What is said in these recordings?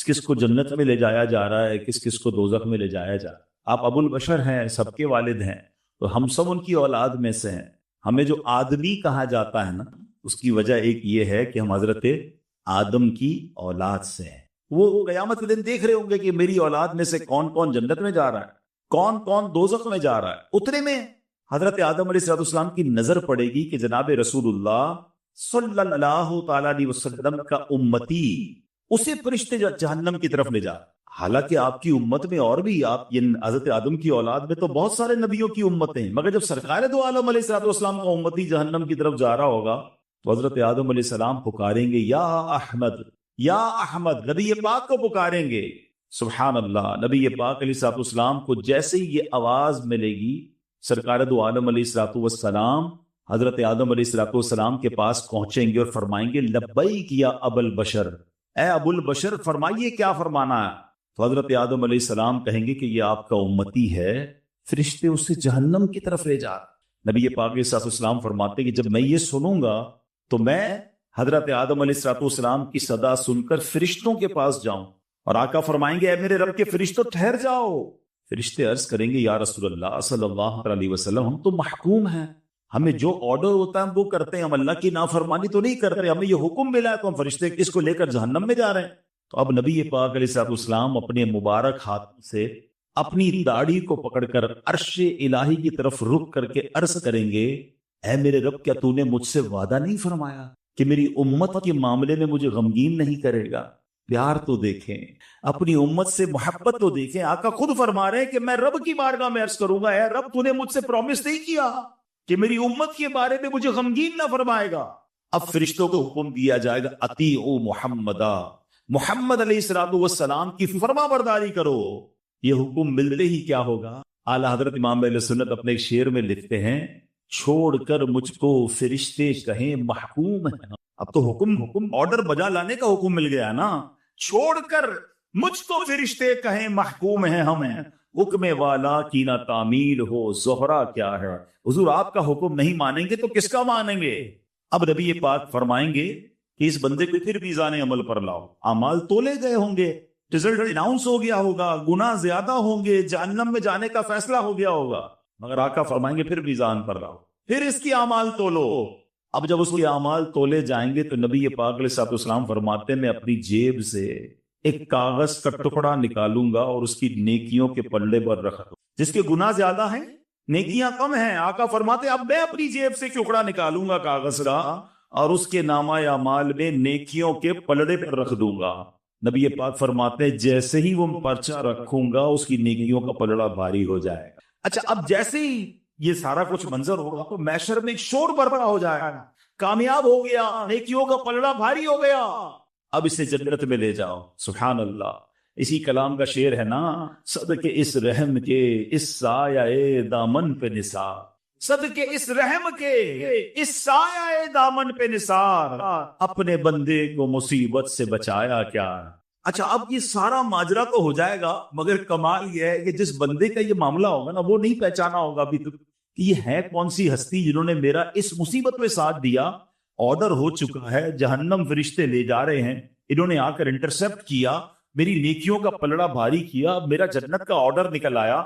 کس کس کو جنت میں لے جایا جا رہا ہے، کس کس کو دوزخ میں لے جایا جا رہا ہے۔ آپ ابو البشر ہیں، سب کے والد ہیں، تو ہم سب ان کی اولاد میں سے ہیں۔ ہمیں جو آدمی کہا جاتا ہے نا، اس کی وجہ ایک یہ ہے کہ ہم حضرت آدم کی اولاد سے ہیں۔ وہ قیامت کے دن دیکھ رہے ہوں گے کہ میری اولاد میں سے کون کون جنت میں جا رہا ہے، کون کون دوزخ میں جا رہا ہے۔ اتنے میں حضرت آدم علیہ السلام کی نظر پڑے گی کہ جناب رسول اللہ صلی اللہ تعالی علیہ وسلم کا امتی، اسے فرشتے جہنم کی طرف لے جا۔ حالانکہ آپ کی امت میں اور بھی، آپ حضرت آدم کی اولاد میں تو بہت سارے نبیوں کی امتیں ہیں، مگر جب سرکار دو عالم علیہ السلام کا امتی جہنم کی طرف جا رہا ہوگا تو حضرت آدم علیہ السلام پکاریں گے یا احمد یا احمد، نبی پاک کو پکاریں گے۔ سبحان اللہ، نبی پاک علیہ السلام کو جیسے ہی یہ آواز ملے گی، سرکار دو عالم علیہ السلام حضرت آدم علیہ السلام کے پاس پہنچیں گے اور فرمائیں گے لبیک یا ابو البشر، اے ابو البشر فرمائیے کیا فرمانا ہے۔ تو حضرت آدم علیہ السلام کہیں گے کہ یہ آپ کا امتی ہے، فرشتے اسے جہنم کی طرف لے جا۔ نبی پاک علیہ السلام فرماتے کہ جب میں یہ سنوں گا تو میں حضرت آدم علیہ السلام کی صدا سن کر فرشتوں کے پاس جاؤں، اور آقا فرمائیں گے اے میرے رب کے فرشتوں ٹھہر جاؤ۔ فرشتے عرض کریں گے یا رسول اللہ صلی اللہ علیہ وسلم، ہم تو محکوم ہیں، ہمیں جو آرڈر ہوتا ہے وہ کرتے ہیں، ہم اللہ کی نافرمانی تو نہیں کرتے، ہمیں یہ حکم ملا ہے تو ہم فرشتے اس کو لے کر جہنم میں جا رہے ہیں۔ تو اب نبی پاک علیہ السلام اپنے مبارک ہاتھ سے اپنی داڑھی کو پکڑ کر عرش الہی کی طرف رخ کر کے عرض کریں گے اے میرے رب، کیا تو نے مجھ سے وعدہ نہیں فرمایا کہ میری امت کے معاملے میں مجھے غمگین نہیں کرے گا؟ پیار تو دیکھیں، اپنی امت سے محبت تو دیکھیں۔ آقا خود فرما رہے ہیں کہ میں رب کی بارگاہ میں عرض کروں گا اے رب، تو نے مجھ سے پرومس نہیں کیا کہ میری امت کے بارے میں مجھے غمگین نہ فرمائے گا۔ اب فرشتوں کو حکم دیا جائے گا اطیعوا محمدا، محمد علیہ السلام کی فرما برداری کرو۔ یہ حکم ملتے ہی کیا ہوگا؟ اعلیٰ حضرت امام اہل سنت اپنے ایک شعر میں لکھتے ہیں چھوڑ کر مجھ کو فرشتے کہیں محکوم ہے۔ اب تو حکم آرڈر بجا لانے کا حکم مل گیا نا، چھوڑ کر مجھ کو فرشتے کہیں محکوم ہیں ہمیں، حکم والا کی نہ تعمیل ہو زہرا کیا ہے۔ حضور آپ کا حکم نہیں مانیں گے تو کس کا مانیں گے؟ اب نبی پاک فرمائیں گے کہ اس بندے کو پھر میزان عمل پر لاؤ، اعمال تولے گئے ہوں گے، رزلٹ اناؤنس ہو گیا ہوگا، گناہ زیادہ ہوں گے، جہنم میں جانے کا فیصلہ ہو گیا ہوگا، مگر آقا فرمائیں گے پھر میزان پر لاؤ، پھر اس کی اعمال تولو۔ اب جب اس کے اعمال تولے جائیں گے تو نبی پاک علیہ السلام فرماتے ہیں میں اپنی جیب سے ایک کاغذ کا ٹکڑا نکالوں گا اور اس کی نیکیوں کے پلڑے پر رکھ دوں۔ جس کے گناہ زیادہ ہیں، نیکیاں کم ہیں، آقا فرماتے اب میں اپنی جیب سے ٹکڑا نکالوں گا کاغذ کا اور اس کے نامہ اعمال میں نیکیوں کے پلڑے پر رکھ دوں گا۔ نبی پاک فرماتے ہیں جیسے ہی وہ پرچہ رکھوں گا اس کی نیکیوں کا پلڑا بھاری ہو جائے گا۔ اچھا، اب جیسے ہی یہ سارا کچھ منظر ہوگا تو محشر میں ایک شور برپا ہو جائے گا، کامیاب ہو گیا، نیکیوں کا پلڑا بھاری ہو گیا، اب اسے جنت میں لے جاؤ۔ سبحان اللہ، اسی کلام کا شعر ہے نا، صدقے اس رحم کے اس سایہ دامن پہ نثار، صدقے اس رحم کے اس سایہ دامن پہ نثار، اپنے بندے کو مصیبت سے بچایا کیا۔ اچھا، اب یہ سارا ماجرا تو ہو جائے گا، مگر کمال یہ ہے کہ جس بندے کا یہ معاملہ ہوگا نا وہ نہیں پہچانا ہوگا ابھی تک کہ یہ ہے کون سی ہستی جنہوں نے میرا اس مصیبت میں ساتھ دیا۔ آرڈر ہو چکا ہے، جہنم فرشتے لے جا رہے ہیں، انہوں نے آ کر انٹرسپٹ کیا، میری نیکیوں کا پلڑا بھاری کیا، میرا جنت کا آرڈر نکل آیا۔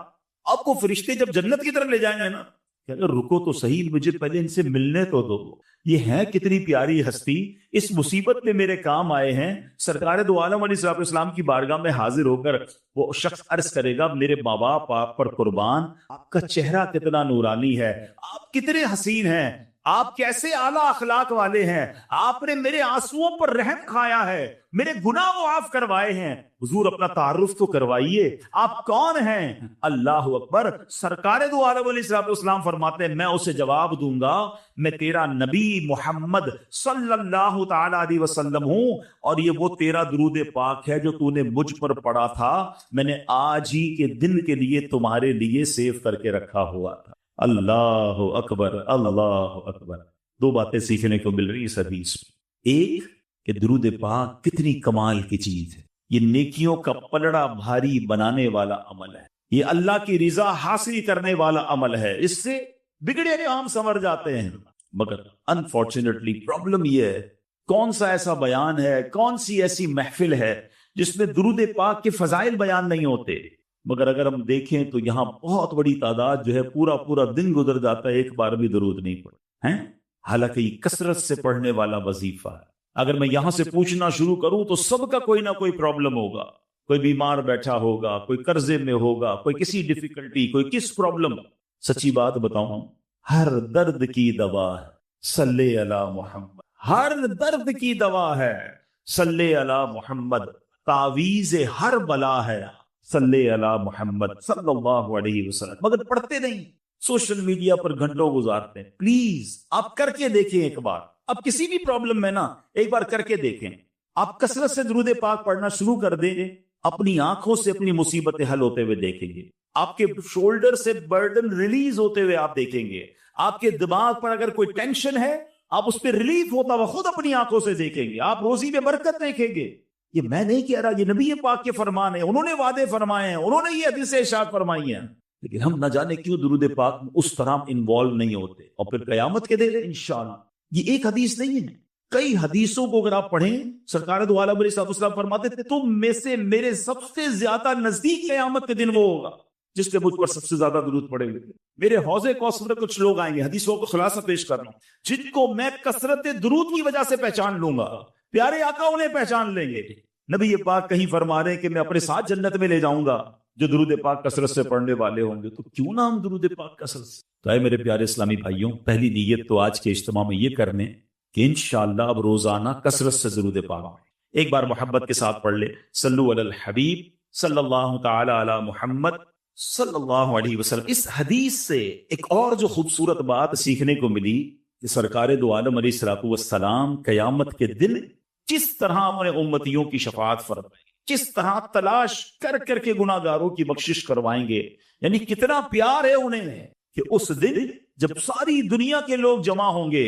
اب کو فرشتے جب جنت کی طرف لے جائیں گے نا، کہ اگر رکو تو صحیح، مجھے پہلے ان سے ملنے تو دو، یہ ہے کتنی پیاری ہستی، اس مصیبت میں میرے کام آئے ہیں۔ سرکار دو عالم علیہ السلام کی بارگاہ میں حاضر ہو کر وہ شخص عرض کرے گا میرے ماں باپ آپ پر قربان، آپ کا چہرہ کتنا نورانی ہے، آپ کتنے حسین ہیں، آپ کیسے اعلیٰ اخلاق والے ہیں، آپ نے میرے آنسوؤں پر رحم کھایا ہے، میرے گناہ معاف کروائے ہیں۔ حضور اپنا تعارف تو کروائیے، آپ کون ہیں؟ اللہ اکبر۔ سرکار دو عالم علیہ السلام فرماتے ہیں میں اسے جواب دوں گا میں تیرا نبی محمد صلی اللہ تعالی علیہ وسلم ہوں، اور یہ وہ تیرا درود پاک ہے جو تو نے مجھ پر پڑھا تھا، میں نے آج ہی کے دن کے لیے تمہارے لیے سیو کر کے رکھا ہوا تھا۔ اللہ اکبر، اللہ اکبر۔ دو باتیں سیکھنے کو مل رہی اس حدیث میں، ایک کہ درود پاک کتنی کمال کی چیز ہے، یہ نیکیوں کا پلڑا بھاری بنانے والا عمل ہے، یہ اللہ کی رضا حاصل کرنے والا عمل ہے، اس سے بگڑے کام سنور جاتے ہیں۔ مگر انفارچونیٹلی پرابلم یہ ہے، کون سا ایسا بیان ہے، کون سی ایسی محفل ہے جس میں درود پاک کے فضائل بیان نہیں ہوتے، مگر اگر ہم دیکھیں تو یہاں بہت بڑی تعداد جو ہے پورا پورا دن گزر جاتا ہے ایک بار بھی درود نہیں پڑھا ہے، حالانکہ یہ کثرت سے پڑھنے والا وظیفہ ہے۔ اگر میں یہاں سے پوچھنا شروع کروں تو سب کا کوئی نہ کوئی پرابلم ہوگا، کوئی بیمار بیٹھا ہوگا، کوئی قرضے میں ہوگا، کوئی کسی ڈیفیکلٹی، کوئی کس پرابلم۔ سچی بات بتاؤں، ہر درد کی دوا ہے صلی علی محمد، ہر درد کی دوا ہے صلی علی محمد، تعویذ ہر بلا ہے صلی علی محمد صلی اللہ علیہ وسلم، مگر پڑھتے نہیں، سوشل میڈیا پر گھنٹوں گزارتے ہیں۔ پلیز آپ کر کے دیکھیں ایک بار، اب کسی بھی پرابلم میں نا ایک بار کر کے دیکھیں، آپ کثرت سے درود پاک پڑھنا شروع کر دیں، اپنی آنکھوں سے اپنی مصیبتیں حل ہوتے ہوئے دیکھیں گے، آپ کے شولڈر سے برڈن ریلیز ہوتے ہوئے آپ دیکھیں گے، آپ کے دماغ پر اگر کوئی ٹینشن ہے آپ اس پہ ریلیف ہوتا ہوا خود اپنی آنکھوں سے دیکھیں گے، آپ روزی میں برکت دیکھیں گے۔ یہ میں نہیں کہہ رہا، یہ نبی پاک کے فرمان ہیں، انہوں نے وعدے فرمائے ہیں، انہوں نے یہ حدیث ارشاد فرمائی ہیں، لیکن ہم نہ جانے کیوں درود پاک میں اس طرح انوالو نہیں ہوتے، اور پھر قیامت کے دن انشاءاللہ یہ ایک حدیث نہیں ہے، کئی حدیثوں کو اگر آپ پڑھیں، سرکار دو عالم علیہ السلام فرماتے تھے تم میں سے میرے سب سے زیادہ نزدیک قیامت کے دن وہ ہوگا جس نے مجھ پر سب سے زیادہ درود پڑے ہوئے، میرے حوض کوثر میں کچھ لوگ آئیں گے، حدیثوں کو خلاصہ پیش کر رہا ہوں، جن کو میں کثرت درود کی وجہ سے پہچان لوں گا، پیارے آقا انہیں پہچان لیں گے۔ نبی پاک کہیں فرما رہے ہیں کہ میں اپنے ساتھ جنت میں لے جاؤں گا جو درود پاک کثرت سے پڑھنے والے ہوں گے، تو کیوں نہ ہم درود پاک کثرت سے۔ تو اے میرے پیارے اسلامی بھائیوں، پہلی نیت تو آج کے اجتماع میں یہ کرنے کہ انشاءاللہ اب روزانہ کثرت سے درود پاک ایک بار محبت کے ساتھ پڑھ لے، صلو علی الحبیب صلی اللہ تعالی علی محمد صلی اللہ علیہ وسلم۔ اس حدیث سے ایک اور جو خوبصورت بات سیکھنے کو ملی کہ سرکار دو عالم علیہ الصلوۃ والسلام قیامت کے دن کس طرح اپنے امتیوں کی شفاعت فرمائیں گے، کس طرح تلاش کر کر کے گناہ گاروں کی بخشش کروائیں گے، یعنی کتنا پیار ہے انہیں کہ اس دن جب ساری دنیا کے لوگ جمع ہوں گے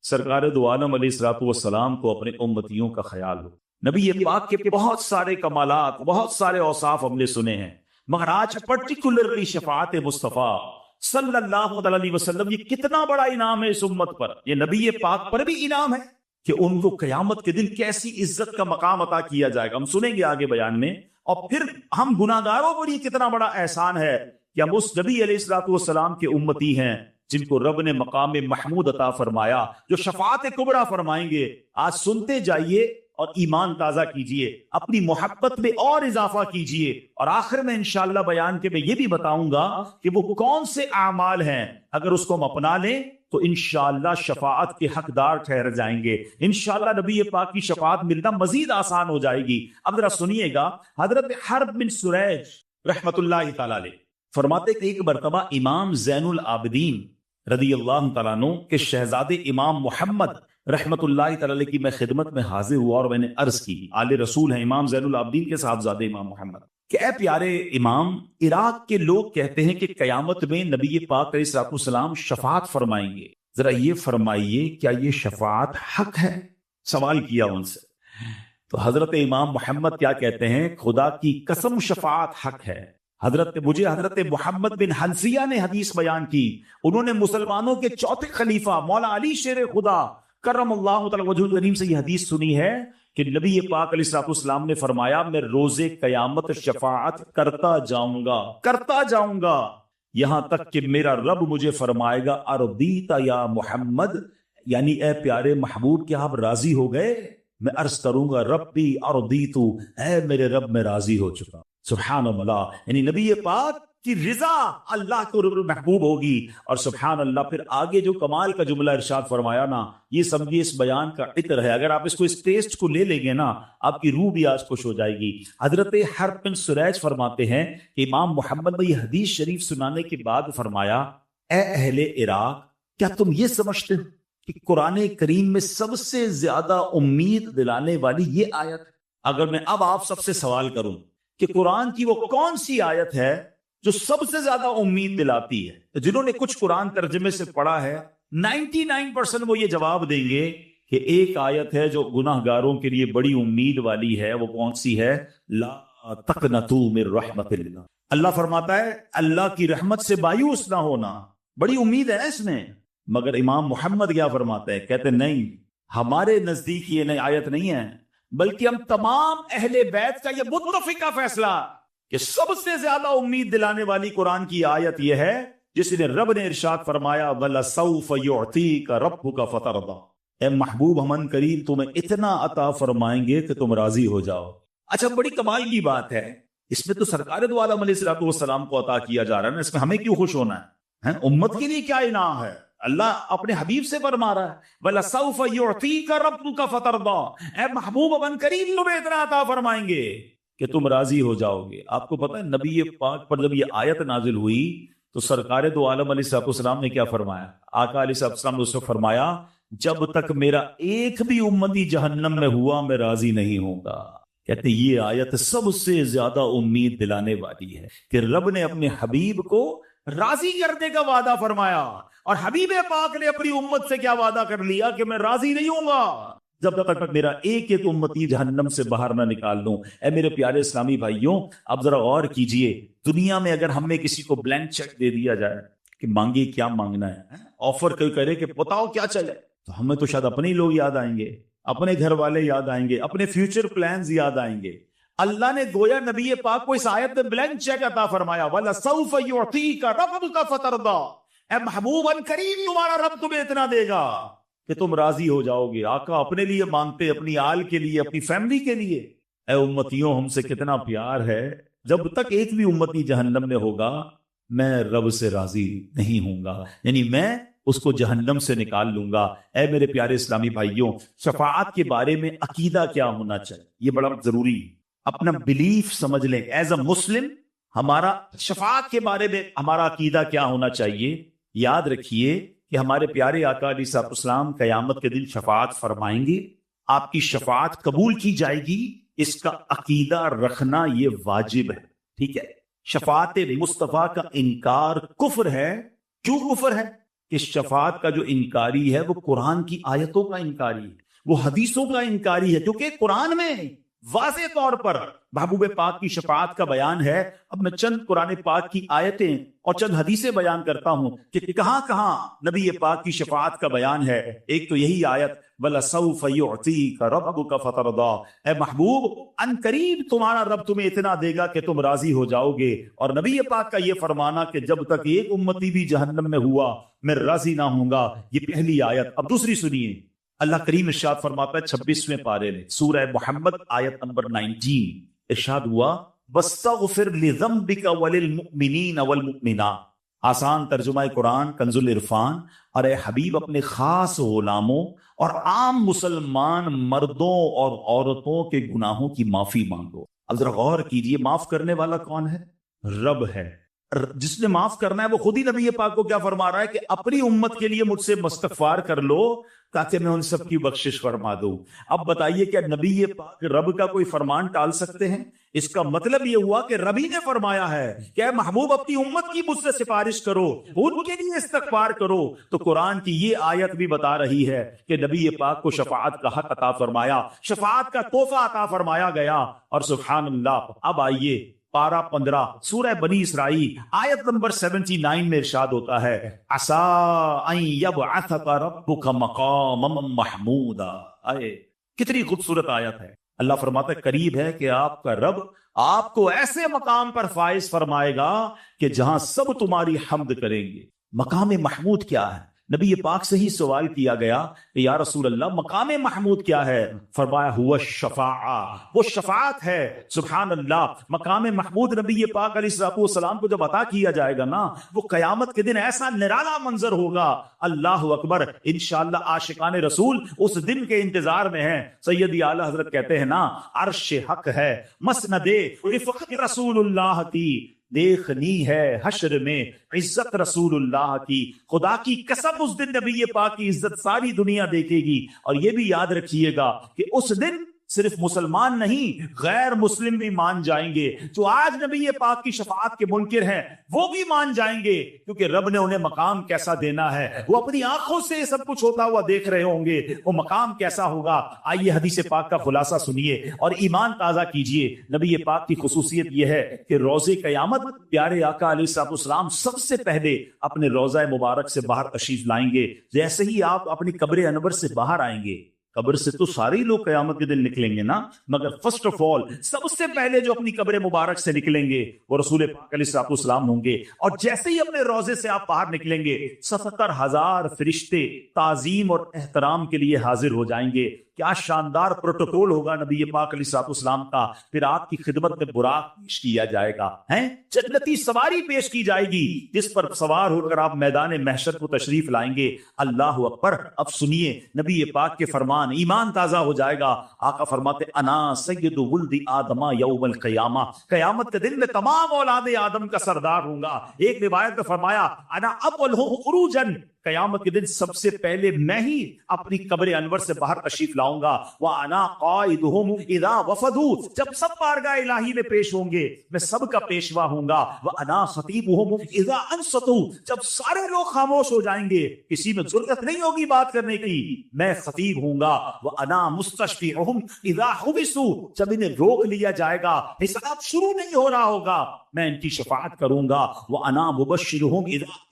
سرکار دو عالم علیہ الصلوۃ والسلام کو اپنے امتیوں کا خیال ہو۔ نبی پاک کے بہت سارے کمالات، بہت سارے اوصاف ہم نے سنے ہیں، مگر آج پرٹیکولرلی شفاعت مصطفیٰ صلی اللہ علیہ وسلم، یہ کتنا بڑا انعام ہے اس امت پر، یہ نبی پاک پر بھی انعام ہے کہ ان کو قیامت کے دن کیسی عزت کا مقام عطا کیا جائے گا، ہم سنیں گے آگے بیان میں۔ اور پھر ہم گناہگاروں پر یہ کتنا بڑا احسان ہے کہ ہم اس نبی علیہ الصلوۃ والسلام کے امتی ہیں جن کو رب نے مقام محمود عطا فرمایا، جو شفاعت کبریٰ فرمائیں گے۔ آج سنتے جائیے اور ایمان تازہ کیجئے، اپنی محبت میں اور اضافہ کیجئے، اور آخر میں انشاءاللہ بیان کے میں یہ بھی بتاؤں گا کہ وہ کون سے اعمال ہیں اگر اس کو ہم اپنا لیں تو انشاءاللہ شفاعت کے حقدار ٹھہر جائیں گے، انشاءاللہ نبی پاک کی شفاعت ملنا مزید آسان ہو جائے گی۔ اب ذرا سنیے گا، حضرت حرب بن سریج رحمت اللہ تعالی علیہ فرماتے کہ ایک مرتبہ امام زین العابدین رضی اللہ تعالیٰ عنہ کے شہزادے امام محمد رحمت اللہ تعالی علیہ کی میں خدمت میں حاضر ہوا اور میں نے عرض کی، آل رسول ہیں امام زین العابدین کے صاحبزادے امام محمد، کہ اے پیارے امام، عراق کے لوگ کہتے ہیں کہ قیامت میں نبی پاک علیہ الصلوۃ والسلام شفاعت فرمائیں گے، ذرا یہ فرمائیے کیا یہ شفاعت حق ہے؟ سوال کیا ان سے، تو حضرت امام محمد کیا کہتے ہیں، خدا کی قسم شفاعت حق ہے۔ حضرت محمد بن حنفیہ نے حدیث بیان کی، انہوں نے مسلمانوں کے چوتھے خلیفہ مولا علی شیر خدا کرم اللہ تعالی وجہ الکریم سے یہ حدیث سنی ہے کہ نبی پاک علیہ الصلوۃ والسلام نے فرمایا میں روز قیامت شفاعت کرتا جاؤں گا یہاں تک کہ میرا رب مجھے فرمائے گا ارضیت یا محمد، یعنی اے پیارے محبوب کیا آپ راضی ہو گئے؟ میں عرض کروں گا ربی ارضیت، اے میرے رب میں راضی ہو چکا۔ سبحان اللہ، یعنی نبی پاک کی رضا اللہ کو محبوب ہوگی، اور سبحان اللہ پھر آگے جو کمال کا جملہ ارشاد فرمایا نا، یہ سمجھیے اس بیان کا عطر ہے، اگر آپ اس کو اس ٹیسٹ کو لے لیں گے نا آپ کی روح بھی آج خوش ہو جائے گی۔ حضرت حرب بن سریج فرماتے ہیں کہ امام محمد نے یہ حدیث شریف سنانے کے بعد فرمایا، اے اہل عراق، کیا تم یہ سمجھتے ہو کہ قرآن کریم میں سب سے زیادہ امید دلانے والی یہ آیت؟ اگر میں اب آپ سب سے سوال کروں کہ قرآن کی وہ کون سی آیت ہے جو سب سے زیادہ امید دلاتی ہے، تو جنہوں نے کچھ قرآن ترجمے سے پڑھا ہے 99% وہ یہ جواب دیں گے کہ ایک آیت ہے جو گناہ گاروں کے لیے بڑی امید والی ہے، وہ کون سی ہے؟ لا تقنطوا من رحمت اللہ۔ اللہ فرماتا ہے اللہ کی رحمت سے مایوس نہ ہونا، بڑی امید ہے اس میں۔ مگر امام محمد کیا فرماتے ہیں؟ کہتے نہیں، ہمارے نزدیک یہ نئی آیت نہیں ہے، بلکہ ہم تمام اہل بیت کا یہ متفقہ فیصلہ کہ سب سے زیادہ امید دلانے والی قرآن کی آیت یہ ہے جس نے رب نے ارشاد فرمایا وَلَسَوْفَ يُعْطِيكَ رَبُّكَ فَتَرْضَىٰ، اے محبوب ہم قریب تمہیں اتنا عطا فرمائیں گے کہ تم راضی ہو جاؤ۔ اچھا بڑی کمال کی بات ہے، اس میں تو سرکار دو عالم علیہ الصلوۃ والسلام کو عطا کیا جا رہا ہے نا، اس میں ہمیں کیوں خوش ہونا ہے؟ امت کے لیے کیا انعام ہے؟ اللہ اپنے حبیب سے فرما رہا ہے وَلَسَوْفَ يُعْطِيكَ رَبُّكَ فَتَرْضَىٰ، اے محبوب ہم قریب تمہیں اتنا عطا فرمائیں گے کہ تم راضی ہو جاؤ گے۔ آپ کو پتہ ہے نبی پاک پر جب یہ آیت نازل ہوئی تو سرکار دو عالم علیہ السلام نے کیا فرمایا؟ آقا علیہ السلام نے اس کو فرمایا جب تک میرا ایک بھی امتی جہنم میں ہوا میں راضی نہیں ہوں گا۔ کہتے یہ آیت سب سے زیادہ امید دلانے والی ہے کہ رب نے اپنے حبیب کو راضی کرنے کا وعدہ فرمایا، اور حبیب پاک نے اپنی امت سے کیا وعدہ کر لیا کہ میں راضی نہیں ہوں گا جب تک میرا ایک ایک امتی جہنم سے باہر نہ نکال لوں۔ اے میرے پیارے اسلامی بھائیوں، اب ذرا غور کیجئے، دنیا میں اگر ہمیں کسی کو بلینک چیک دے دیا جائے کہ مانگے کیا مانگنا ہے، آفر کوئی کرے کہ بتاؤ کیا چلے، تو ہمیں تو شاید اپنے ہی لوگ یاد آئیں گے، اپنے گھر والے یاد آئیں گے، اپنے فیوچر پلانز یاد آئیں گے۔ اللہ نے گویا نبی پاک کو اس آیت میں بلینک چیک عطا فرمایا وَلَسَوْفَ يُعْطِيكَ رَبُّكَ فَتَرْضَىٰ، اے محبوب ان قریب تمہارا رب تمہیں اتنا دے گا کہ تم راضی ہو جاؤ گے۔ آقا اپنے لیے مانگتے، اپنی آل کے لیے، اپنی فیملی کے لیے۔ اے امتیوں، ہم سے کتنا پیار ہے، جب تک ایک بھی امتی جہنم میں ہوگا میں رب سے راضی نہیں ہوں گا، یعنی میں اس کو جہنم سے نکال لوں گا۔ اے میرے پیارے اسلامی بھائیوں، شفاعت کے بارے میں عقیدہ کیا ہونا چاہیے، یہ بڑا ضروری ہے۔ اپنا بلیف سمجھ لیں، ایز اے مسلم ہمارا شفاعت کے بارے میں ہمارا عقیدہ کیا ہونا چاہیے۔ یاد رکھیے کہ ہمارے پیارے آقا علیہ السلام قیامت کے دن شفاعت فرمائیں گے، آپ کی شفاعت قبول کی جائے گی، اس کا عقیدہ رکھنا یہ واجب ہے، ٹھیک ہے۔ شفاعت مصطفیٰ کا انکار کفر ہے۔ کیوں کفر ہے؟ کہ شفاعت کا جو انکاری ہے وہ قرآن کی آیتوں کا انکاری ہے، وہ حدیثوں کا انکاری ہے، کیونکہ قرآن میں واضح طور پر محبوب پاک کی شفاعت کا بیان ہے۔ اب میں چند قرآن پاک کی آیتیں اور چند حدیثیں بیان کرتا ہوں کہ کہاں کہاں نبی پاک کی شفاعت کا بیان ہے۔ ایک تو یہی آیت وَلَسَوْفَ يُعْطِيكَ رَبُّكَ فَتَرْضَىٰ، اے محبوب ان قریب تمہارا رب تمہیں اتنا دے گا کہ تم راضی ہو جاؤ گے۔ اور نبی پاک کا یہ فرمانا کہ جب تک ایک امتی بھی جہنم میں ہوا میں راضی نہ ہوں گا، یہ پہلی آیت۔ اب دوسری سنیے، اللہ کریم ارشاد فرماتا ہے 26ویں پارے میں سورہ محمد آیت نمبر 19، ارشاد ہوا وَاسْتَغْفِرْ لِذَنبِكَ وَلِلْمُؤْمِنِينَ وَالْمُؤْمِنَاتِ۔ آسان ترجمہ قرآن کنز العرفان، اور اے حبیب اپنے خاص غلاموں اور عام مسلمان مردوں اور عورتوں کے گناہوں کی معافی مانگو۔ اب ذرا غور کیجئے، معاف کرنے والا کون ہے؟ رب ہے۔ جس نے معاف کرنا ہے وہ خود ہی نبی پاک کو کیا فرما رہا ہے کہ اپنی امت کے لیے مجھ سے استغفار کر لو تاکہ میں ان سب کی بخشش فرما دوں۔ اب بتائیے کیا نبی پاک رب کا کوئی فرمان ٹال سکتے ہیں؟ اس کا مطلب یہ ہوا کہ رب ہی نے فرمایا ہے کہ اے محبوب اپنی امت کی مجھ سے سفارش کرو، ان کے لیے استغفار کرو۔ تو قرآن کی یہ آیت بھی بتا رہی ہے کہ نبی پاک کو شفاعت کا حق عطا فرمایا، شفاعت کا تحفہ عطا فرمایا گیا۔ اور سبحان اللہ، اب آئیے پارہ 15 سورہ بنی اسرائیل آیت نمبر 79 میں ارشاد ہوتا ہے عَسَىٰ أَن يَبْعَثَكَ رَبُّكَ مَقَامًا مَحْمُودًا۔ کتنی خوبصورت آیت ہے۔ اللہ فرماتا ہے قریب ہے کہ آپ کا رب آپ کو ایسے مقام پر فائز فرمائے گا کہ جہاں سب تمہاری حمد کریں گے۔ مقام محمود کیا ہے؟ نبی پاک سے ہی سوال کیا گیا کہ یا رسول اللہ مقام محمود کیا ہے؟ فرمایا ہوا الشفاعہ، وہ شفاعت ہے۔ سبحان اللہ، مقام محمود نبی پاک علیہ السلام کو جب عطا کیا جائے گا نا، وہ قیامت کے دن ایسا نرالا منظر ہوگا، اللہ اکبر۔ انشاءاللہ عاشقان رسول اس دن کے انتظار میں ہیں۔ سیدی اعلیٰ حضرت کہتے ہیں نا، عرش حق ہے مسند رفقت رسول اللہ کی، دیکھنی ہے حشر میں عزت رسول اللہ کی۔ خدا کی قسم اس دن نبی پاک کی عزت ساری دنیا دیکھے گی۔ اور یہ بھی یاد رکھیے گا کہ اس دن صرف مسلمان نہیں، غیر مسلم بھی مان جائیں گے۔ جو آج نبی پاک کی شفاعت کے منکر ہیں وہ بھی مان جائیں گے، کیونکہ رب نے انہیں مقام کیسا دینا ہے، وہ اپنی آنکھوں سے سب کچھ ہوتا ہوا دیکھ رہے ہوں گے، وہ مقام کیسا ہوگا۔ آئیے حدیث پاک کا خلاصہ سنیے اور ایمان تازہ کیجئے۔ نبی پاک کی خصوصیت یہ ہے کہ روز قیامت پیارے آقا علیہ السلام سب سے پہلے اپنے روضہ مبارک سے باہر تشریف لائیں گے۔ جیسے ہی آپ اپنی قبر انور سے باہر آئیں گے، قبر سے تو سارے ہی لوگ قیامت کے دن نکلیں گے نا، مگر فرسٹ آف آل سب سے پہلے جو اپنی قبر مبارک سے نکلیں گے وہ رسول پاک علیہ الصلوۃ والسلام ہوں گے. اور جیسے ہی اپنے روزے سے آپ باہر نکلیں گے 70,000 فرشتے تعظیم اور احترام کے لیے حاضر ہو جائیں گے. کیا شاندار پروٹوکول ہوگا نبی پاک علیہ الصلوۃ والسلام کا. پھر آپ کی خدمت میں براق پیش کیا جائے گا، ہیں جنتی سواری پیش کی جائے گی جس پر سوار ہو کر آپ میدان محشر کو تشریف لائیں گے. اللہ اکبر. اب سنیے نبی پاک کے فرمان، ایمان تازہ ہو جائے گا. آقا فرماتے انا سید ولد آدم یوم القیامہ، قیامت کے دن میں تمام اولاد آدم کا سردار ہوں گا. ایک روایت میں فرمایا انا اولہم خروجا، قیامت کے دن سب سے پہلے میں ہی اپنی قبر انور سے باہر تشریف لاؤں گا. وَأَنَا قَائِدُهُمْ إِذَا وَفَدُوا، جب سب بارگاہ الہی میں پیش ہوں گے میں سب کا پیشوا ہوں گا. وَأَنَا خَطِيبُهُمْ إِذَا أَنصَتُوا، جب سارے لوگ خاموش ہو جائیں گے کسی میں ضرورت نہیں ہوگی بات کرنے کی، میں خطیب ہوں گا. وَأَنَا مُسْتَشْفِعُهُمْ إِذَا حُبِسُوا، جب انہیں روک لیا جائے گا حساب شروع نہیں ہو رہا ہوگا میں ان کی شفاعت کروں گا. وَأَنَا مُبَشِّرُهُمْ إِذَا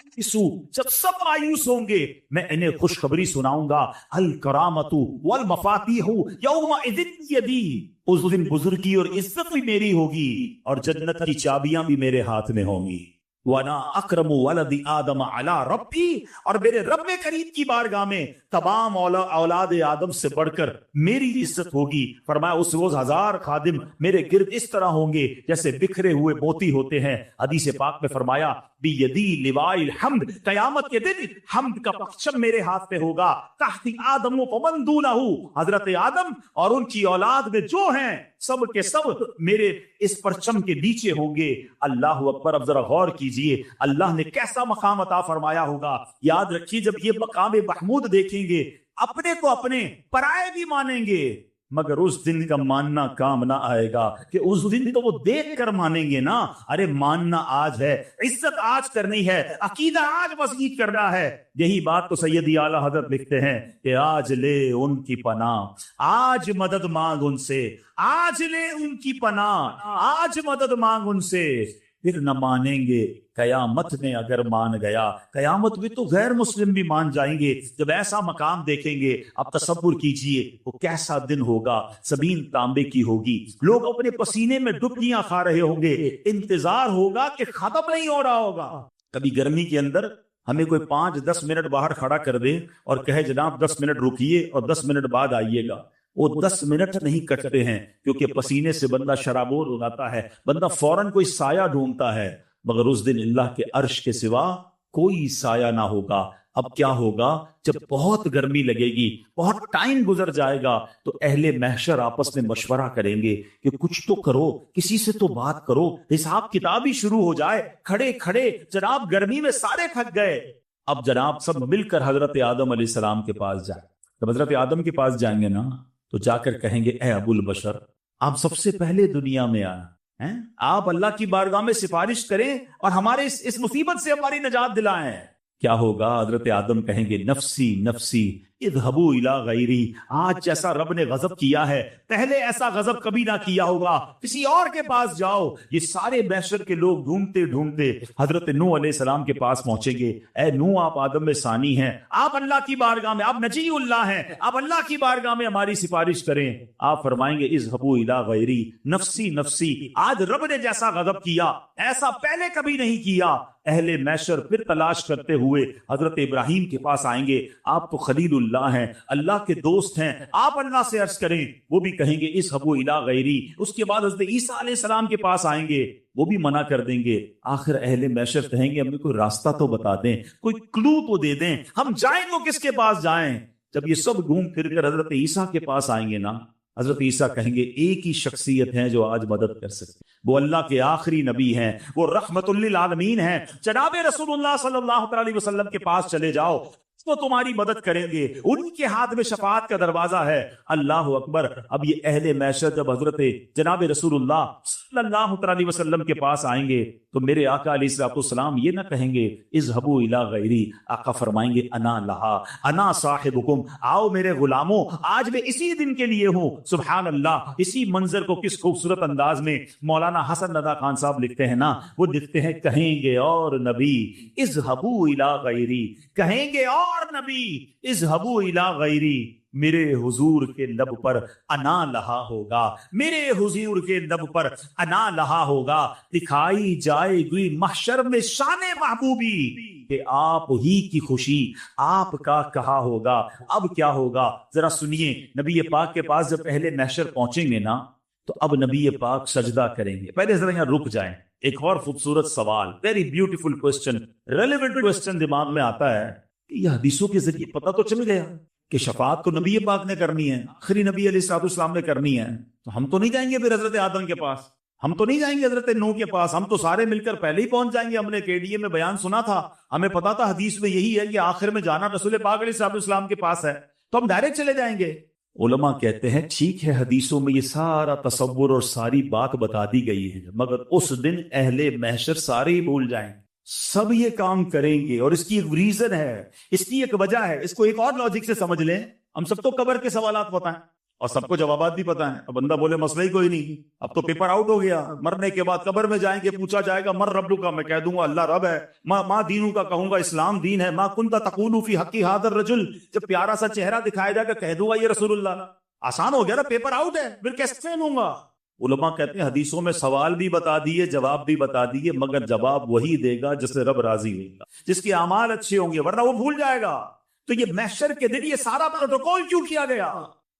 جب سب مایوس ہوں گے میں انہیں خوشخبری سناؤں گا. الکرامۃ والمفاتیح یومئذ بیدی، اس دن بزرگی اور عزت بھی میری ہوگی اور جنت کی چابیاں بھی میرے ہاتھ میں ہوں گی. وانا اکرم ولد آدم علی ربی، اور میرے رب کریم کی بارگاہ میں تمام اولاد آدم سے بڑھ کر میری عزت ہوگی. فرمایا اس روز 1000 خادم میرے گرد اس طرح ہوں گے جیسے بکھرے ہوئے موتی ہوتے ہیں. حدیث پاک میں فرمایا بیدی لواء الحمد، قیامت کے دن حمد کا پرچم میرے ہاتھ میں ہوگا. تحت آدم ومن دونہ، حضرت آدم اور ان کی اولاد میں جو ہیں سب کے سب میرے اس پرچم کے نیچے ہوں گے. اللہ اکبر. اب ذرا غور کیجئے اللہ نے کیسا مقام عطا فرمایا ہوگا. یاد رکھیے جب یہ مقام محمود دیکھیں گے اپنے کو اپنے، پرائے بھی مانیں گے، مگر اس دن کا ماننا کام نہ آئے گا کہ اس دن تو وہ دیکھ کر مانیں گے نا. ارے ماننا آج ہے، عزت آج کرنی ہے، عقیدہ آج مضبوط کرنا ہے. یہی بات تو سیدی اعلیٰ حضرت لکھتے ہیں کہ آج لے ان کی پناہ، آج مدد مانگ ان سے، آج لے ان کی پناہ، آج مدد مانگ ان سے. پھر نہ مانیں گے قیامت میں اگر مان گیا. قیامت میں تو غیر مسلم بھی مان جائیں گے جب ایسا مقام دیکھیں گے. اب تصور کیجئے وہ کیسا دن ہوگا. زمین تانبے کی ہوگی، لوگ اپنے پسینے میں ڈبکیاں کھا رہے ہوں گے، انتظار ہوگا کہ ختم نہیں ہو رہا ہوگا. کبھی گرمی کے اندر ہمیں کوئی 5-10 منٹ باہر کھڑا کر دے اور کہے جناب 10 منٹ رکیے اور 10 منٹ بعد آئیے گا، وہ 10 منٹ نہیں کٹتے ہیں کیونکہ پسینے سے بندہ شرابور ہو جاتا ہے، بندہ فوراً کوئی سایہ ڈھونڈتا ہے. مگر اس دن اللہ کے عرش کے سوا کوئی سایہ نہ ہوگا. اب کیا ہوگا جب بہت گرمی لگے گی، بہت ٹائم گزر جائے گا تو اہل محشر آپس میں مشورہ کریں گے کہ کچھ تو کرو، کسی سے تو بات کرو، حساب کتاب ہی شروع ہو جائے. کھڑے کھڑے جناب گرمی میں سارے تھک گئے. اب جناب سب مل کر حضرت آدم علیہ السلام کے پاس جائیں. جب حضرت آدم کے پاس جائیں گے نا تو جا کر کہیں گے اے ابو البشر، آپ سب سے پہلے دنیا میں آئے، آپ اللہ کی بارگاہ میں سفارش کریں اور ہمارے اس مصیبت سے ہماری نجات دلائیں. کیا ہوگا؟ حضرت آدم کہیں گے نفسی نفسی اذهبوا الی غیری. آج جیسا رب نے غضب کیا ہے پہلے ایسا غضب کبھی نہ کیا ہوگا، کسی اور کے پاس جاؤ. یہ سارے محشر کے لوگ ڈھونڈتے ڈھونڈتے حضرت نوح علیہ السلام کے پاس پہنچیں گے. اے نوح، آپ آدم میں ثانی ہیں، آپ اللہ کی بارگاہ میں، آپ نجی اللہ ہیں، آپ اللہ کی بارگاہ میں ہماری سفارش کریں. آپ فرمائیں گے اذهبوا الی غیری نفسی نفسی. آج رب نے جیسا غضب کیا ایسا پہلے کبھی نہیں کیا. اہل محشر پھر تلاش کرتے ہوئے حضرت ابراہیم کے پاس آئیں گے. آپ تو خلیل اللہ ہیں، اللہ کے دوست ہیں، آپ اللہ سے عرض کریں. وہ بھی کہیں گے اذهبوا الی غیری. اس کے بعد حضرت عیسیٰ علیہ السلام کے پاس آئیں گے، وہ بھی منع کر دیں گے. آخر اہل محشر کہیں گے ہمیں کوئی راستہ تو بتا دیں، کوئی کلو تو دے دیں، ہم جائیں تو کس کے پاس جائیں. جب یہ سب گھوم پھر کر حضرت عیسیٰ کے پاس آئیں گے نا، حضرت عیسیٰ کہیں گے ایک ہی شخصیت ہے جو آج مدد کر سکتے، وہ اللہ کے آخری نبی ہیں، وہ رحمت للعالمین ہیں، جناب رسول اللہ صلی اللہ علیہ وسلم کے پاس چلے جاؤ، وہ تمہاری مدد کریں گے، ان کے ہاتھ میں شفاعت کا دروازہ ہے. اللہ اکبر. اب یہ اہل محشر جب حضرت جناب رسول اللہ صلی اللہ علیہ وسلم کے پاس آئیں گے تو میرے آقا علیہ السلام یہ نہ کہیں گے اذهبوا الی غیری. آقا فرمائیں گے انا لہا انا صاحبکم. آؤ میرے غلاموں، آج میں اسی دن کے لیے ہوں. سبحان اللہ. اسی منظر کو کس خوبصورت انداز میں مولانا حسن رضا خان صاحب لکھتے ہیں نا، وہ لکھتے ہیں کہیں گے اور نبی اذهبوا الی غیری، کہیں گے اور نبی اذهبوا الی غیری. میرے حضور کے لب پر انا لہا ہوگا، میرے حضور کے لب پر انا لہا ہوگا، دکھائی جائے گی محشر میں شان محبوبی کہ آپ ہی کی خوشی آپ کا کہا ہوگا۔ اب کیا ہوگا ذرا سنیے، نبی پاک کے پاس جب پہلے محشر پہنچیں گے نا تو اب نبی پاک سجدہ کریں گے۔ پہلے ذرا یہاں رک جائیں، ایک اور خوبصورت سوال، very beautiful question, relevant question دماغ میں آتا ہے کہ یہ حدیثوں کے ذریعے پتہ تو چل گیا کہ شفاعت تو نبی پاک نے کرنی ہے، آخری نبی علیہ السلام نے کرنی ہے، تو ہم تو نہیں جائیں گے پھر حضرت آدم کے پاس، ہم تو نہیں جائیں گے حضرت نوح کے پاس، ہم تو سارے مل کر پہلے ہی پہنچ جائیں گے۔ ہم نے KDA میں بیان سنا تھا، ہمیں پتا تھا حدیث میں یہی ہے کہ آخر میں جانا رسول پاک علیہ السلام کے پاس ہے، تو ہم ڈائریکٹ چلے جائیں گے۔ علماء کہتے ہیں ٹھیک ہے، حدیثوں میں یہ سارا تصور اور ساری بات بتا دی گئی ہے، مگر اس دن اہل محشر سارے ہی بھول جائیں گے، سب یہ کام کریں گے، اور اس کی ایک ریزن ہے، اس کی ایک وجہ ہے۔ اس کو ایک اور لاجک سے سمجھ لیں، ہم سب کو قبر کے سوالات پتہ ہیں اور سب کو جوابات بھی پتہ ہیں، اب بندہ بولے مسئلہ ہی کوئی نہیں، اب تو پیپر آؤٹ ہو گیا، مرنے کے بعد قبر میں جائیں گے، پوچھا جائے گا مر رب کا، میں کہہ دوں گا اللہ رب ہے، ماں دینوں کا کہوں گا اسلام دین ہے، ماں کنت تقول فی حق ھذا الرجل، جب پیارا سا چہرہ دکھایا جائے گا کہہ دوں گا یہ رسول اللہ، آسان ہو گیا نا، پیپر آؤٹ ہے، پھر کیسے فہموں گا؟ علماء کہتے ہیں حدیثوں میں سوال بھی بتا دیے، جواب بھی بتا دیے، مگر جواب وہی دے گا جس سے رب راضی ہوگا، جس کے اعمال اچھے ہوں گے، ورنہ وہ بھول جائے گا۔ تو یہ محشر کے دن یہ سارا پروٹوکول کیوں کیا گیا؟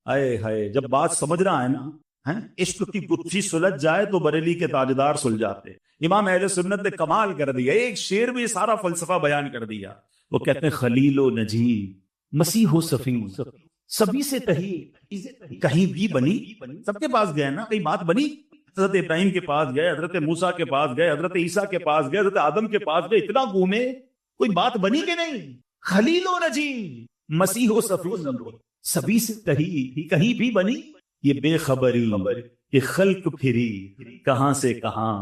اے ہائے، جب بات سمجھ رہا ہے نا، عشق کی گتھی سلجھ جائے تو بریلی کے تاجدار سلجھاتے۔ امام اہل سنت نے کمال کر دیا، ایک شعر میں سارا فلسفہ بیان کر دیا۔ وہ کہتے ہیں خلیل و نجی مسیح و صفی سبھی سے تہی کہیں بھی بنی، سب کے پاس گئے نا، کہیں بات بنی، حضرت ابراہیم کے پاس گئے، حضرت موسیٰ کے پاس گئے، حضرت عیسیٰ کے پاس گئے، حضرت آدم کے پاس گئے، اتنا گھومے، کوئی بات بنی کہ نہیں؟ خلیل و نجی مسیح و صفی سبھی سے تہی کہیں بھی بنی، یہ بے خبری یہ خلق پھری کہاں سے کہاں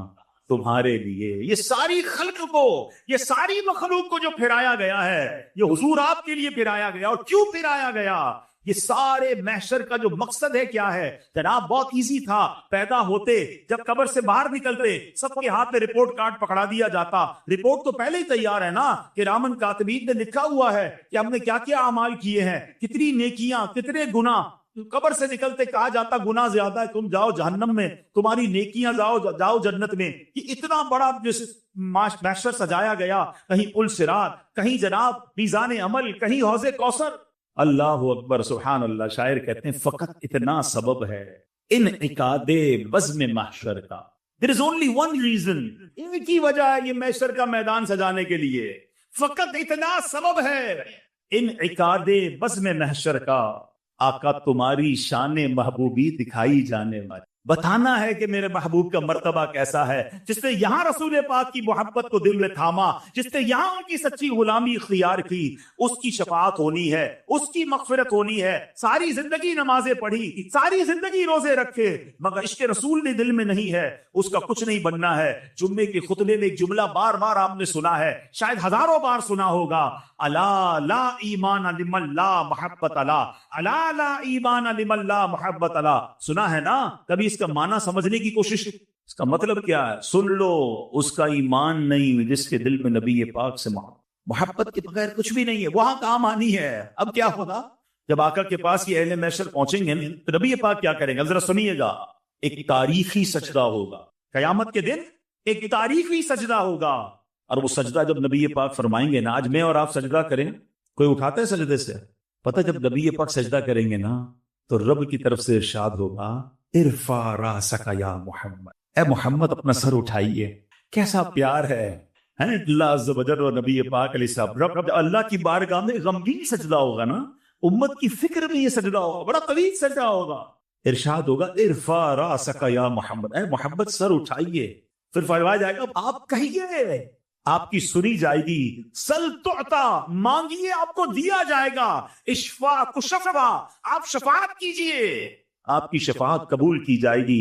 تمہارے لیے، یہ ساری خلق کو، یہ ساری مخلوق کو جو پھرایا گیا ہے، یہ حضور آپ کے لیے پھرایا گیا۔ اور کیوں پھرایا گیا؟ یہ سارے محشر کا جو مقصد ہے کیا ہے جناب؟ بہت ایزی تھا، پیدا ہوتے جب قبر سے باہر نکلتے سب کے ہاتھ میں رپورٹ کارڈ پکڑا دیا جاتا، رپورٹ تو پہلے ہی تیار ہے نا، کہ رامن کاتبین نے لکھا ہوا ہے کہ ہم نے کیا کیا اعمال کیے ہیں، کتنی نیکیاں کتنے گناہ۔ قبر سے نکلتے کہا جاتا گناہ زیادہ ہے، تم جاؤ جہنم میں، تمہاری نیکیاں جاؤ جنت میں۔ یہ اتنا بڑا محشر سجایا گیا، کہیں پل صراط، کہیں جناب میزان عمل، کہیں حوض کوثر۔ اللہ اکبر، سبحان اللہ۔ شاعر کہتے ہیں فقط اتنا سبب ہے انعقاد بزم محشر کا، there is only one reason، ایک ہی وجہ ہے یہ محشر کا میدان سجانے کے لیے، فقط اتنا سبب ہے انعقاد بزم محشر کا، آقا تمہاری شان محبوبی دکھائی جانے والی، بتانا ہے کہ میرے محبوب کا مرتبہ کیسا ہے، جس نے یہاں رسول پاک کی محبت کو دل میں تھاما، جس نے یہاں ان کی سچی غلامی اختیار کی، اس کی شفاعت ہونی ہے، اس کی مغفرت ہونی ہے۔ ساری زندگی نمازیں پڑھی، ساری زندگی روزے رکھے، مگر عشق رسول نے دل میں نہیں ہے، اس کا کچھ نہیں بننا ہے۔ جمعے کے خطبے میں ایک جملہ بار بار آپ نے سنا ہے، شاید ہزاروں بار سنا ہوگا، الا لا ایمان لمن لا محبت الا، الا لا ایمان لمن لا محبت الا، سنا ہے نا؟ کبھی اس کا معنی سمجھنے کی کوشش، اس کا مطلب کیا ہے؟ سن لو، اس کا ایمان نہیں جس کے دل میں نبی پاک سے محبت کے بغیر کچھ بھی نہیں ہے، وہاں کام آنی ہے۔ اب کیا ہوگا جب آقا کے پاس یہ اہل محشر پہنچیں گے تو نبی پاک کیا کریں گے؟ ذرا سنیے گا، ایک تاریخی سجدہ ہوگا قیامت کے دن، ایک تاریخی سجدہ ہوگا، اور وہ سجدہ جب نبی پاک فرمائیں گے نا، آج میں اور آپ سجدہ کریں، کوئی اٹھاتا ہے سجدے سے؟ پتہ جب نبی پاک سجدہ کریں گے نا تو رب کی طرف سے ارشاد ہوگا ارفع راسک یا محمد، اے محمد اپنا سر اٹھائیے۔ کیسا پیار ہے اللہ عز و جل اور نبی پاک علیہ السلام۔ رب اللہ کی بارگاہ میں غمگین سجدہ ہوگا نا، امت کی فکر میں یہ سجدہ ہوگا، بڑا طویل سجدہ ہوگا، ارشاد ہوگا ارفع راسک یا محمد، اے محمد سر اٹھائیے۔ پھر فرمایا جائے گا آپ کہیے، آپ کی سنی جائے گی، سل تعطا، مانگیے آپ کو دیا جائے گا، اشفا کشفا، آپ شفاعت کیجئے، آپ کی شفاعت قبول کی جائے گی،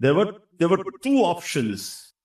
there were two options,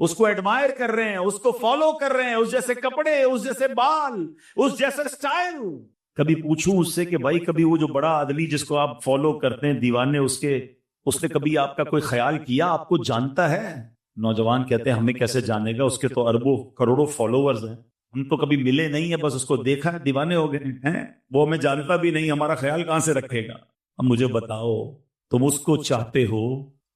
اس کو ایڈمائر کر رہے ہیں، اس کو فالو کر رہے ہیں، اس جیسے کپڑے، اس جیسے بال، اس جیسا سٹائل. کبھی پوچھوں اس سے کہ بھائی کبھی وہ جو بڑا آدمی جس کو آپ فالو کرتے ہیں دیوانے اس نے کبھی آپ کا کوئی خیال کیا، آپ کو جانتا ہے؟ نوجوان کہتے ہیں ہمیں کیسے جانے گا، اس کے تو اربوں کروڑوں فالوورز ہیں، ہم تو کبھی ملے نہیں ہیں، بس اس کو دیکھا ہے، دیوانے ہو گئے ہیں، وہ ہمیں جانتا بھی نہیں، ہمارا خیال کہاں سے رکھے گا؟ اب مجھے بتاؤ، تم اس کو چاہتے ہو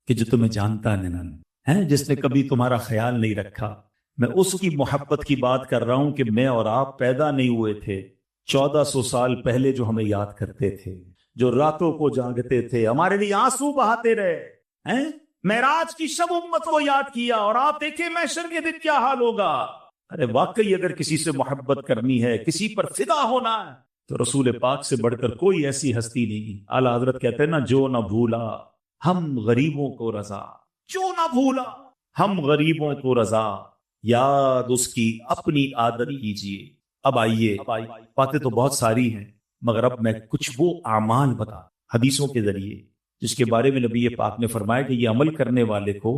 کہ جو تمہیں جانتا نہیں ہے، جس نے کبھی تمہارا خیال نہیں رکھا؟ میں اس کی محبت کی بات کر رہا ہوں کہ میں اور آپ پیدا نہیں ہوئے تھے 1400 سال پہلے، جو ہمیں یاد کرتے تھے، جو راتوں کو جاگتے تھے، ہمارے لیے آنسو بہاتے رہے ہیں، معراج کی شب امت کو یاد کیا، اور آپ دیکھیں محشر کے دن کیا حال ہوگا. ارے واقعی اگر کسی سے محبت کرنی ہے، کسی پر فدا ہونا ہے، تو رسول پاک سے بڑھ کر کوئی ایسی ہستی نہیں. اعلیٰ حضرت کہتے ہیں نا، جو نہ بھولا ہم غریبوں کو رضا، جو نہ بھولا ہم غریبوں کو رضا، یاد اس کی اپنی عادت کیجیے. اب آئیے، باتیں تو بہت ساری ہیں، مگر اب میں کچھ وہ اعمال بتا حدیثوں کے ذریعے جس کے بارے میں نبی پاک نے فرمایا کہ یہ عمل کرنے والے کو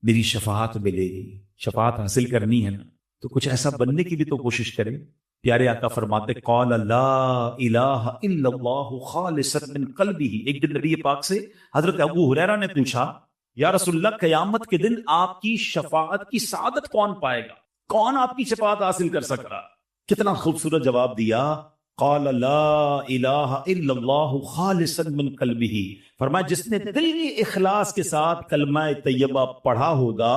میری شفاعت ملے گی. شفاعت حاصل کرنی ہے نا، تو کچھ ایسا بننے کی بھی تو کوشش کریں. پیارے آقا فرماتے قال لا الہ الا اللہ خالصا من قلبہ. ایک دن نبی پاک سے حضرت ابو ہریرہ نے پوچھا، یا رسول اللہ قیامت کے دن آپ کی شفاعت کی سعادت کون پائے گا؟ کون آپ کی شفاعت حاصل کر سکتا؟ کتنا خوبصورت جواب دیا، قال لا الہ الا اللہ خالصا من قلبہ. فرمایا جس نے دلی اخلاص کے ساتھ کلمہ طیبہ پڑھا ہوگا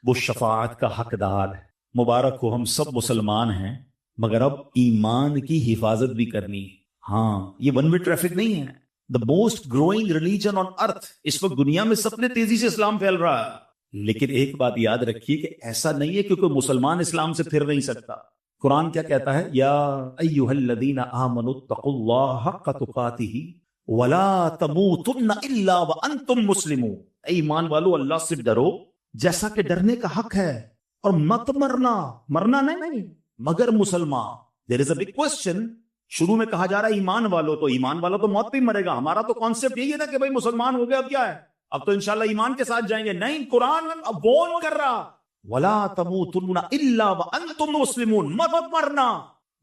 وہ شفاعت کا حقدار ہے. مبارک ہو، ہم سب مسلمان ہیں، مگر اب ایمان کی حفاظت بھی کرنی ہے. ہاں، یہ ون وے ٹریفک نہیں ہے. The most growing religion on earth, اس وقت دنیا میں سب سے تیزی سے اسلام پھیل رہا ہے. لیکن ایک بات یاد رکھیے کہ ایسا نہیں ہے کہ کوئی مسلمان اسلام سے پھر نہیں سکتا. قرآن کیا کہتا ہے؟ یا ایھا الذین آمنوا اتقوا اللہ حق تقاتہ ولا تموتن الا وانتم مسلمون. اے ایمان والو، اللہ سے ڈرو جیسا کہ ڈرنے کا حق ہے، اور مت مرنا نہیں مگر مسلمان. دیر از اے بگ کوسچن. شروع میں کہا جا رہا ہے ایمان والو، تو ایمان والا تو موت پہ مرے گا. ہمارا تو کانسیپٹ یہی ہے نا کہ بھائی مسلمان ہو گیا، اب کیا ہے، اب تو انشاءاللہ ایمان کے ساتھ جائیں گے. نہیں، قرآن اب وارن کر رہا، ولا تموتن الا وانتم مسلمون، مت مرنا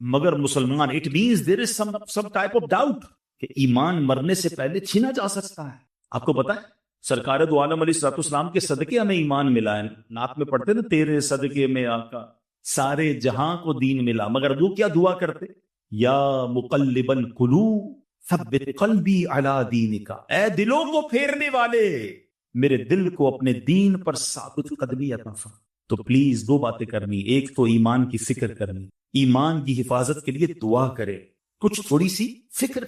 مگر مسلمان. It means there is some type of doubt کہ ایمان مرنے سے پہلے چھینا جا سکتا ہے. آپ کو پتا ہے سرکار دو عالم علیہ الصلوۃ والسلام کے صدقے ہمیں ایمان ملا ہے. نعت میں پڑھتے نا، تیرے صدقے میں آقا سارے جہاں کو دین ملا. مگر وہ کیا دعا کرتے؟ یا مقلب القلوب ثبت قلبی علی دینک. اے دلوں کو پھیرنے والے، میرے دل کو اپنے دین پر ثابت قدمی عطا فرما. تو پلیز دو باتیں کرنی، ایک تو ایمان کی فکر کرنی، ایمان کی حفاظت کے لیے دعا کرے. کچھ تھوڑی سی فکر،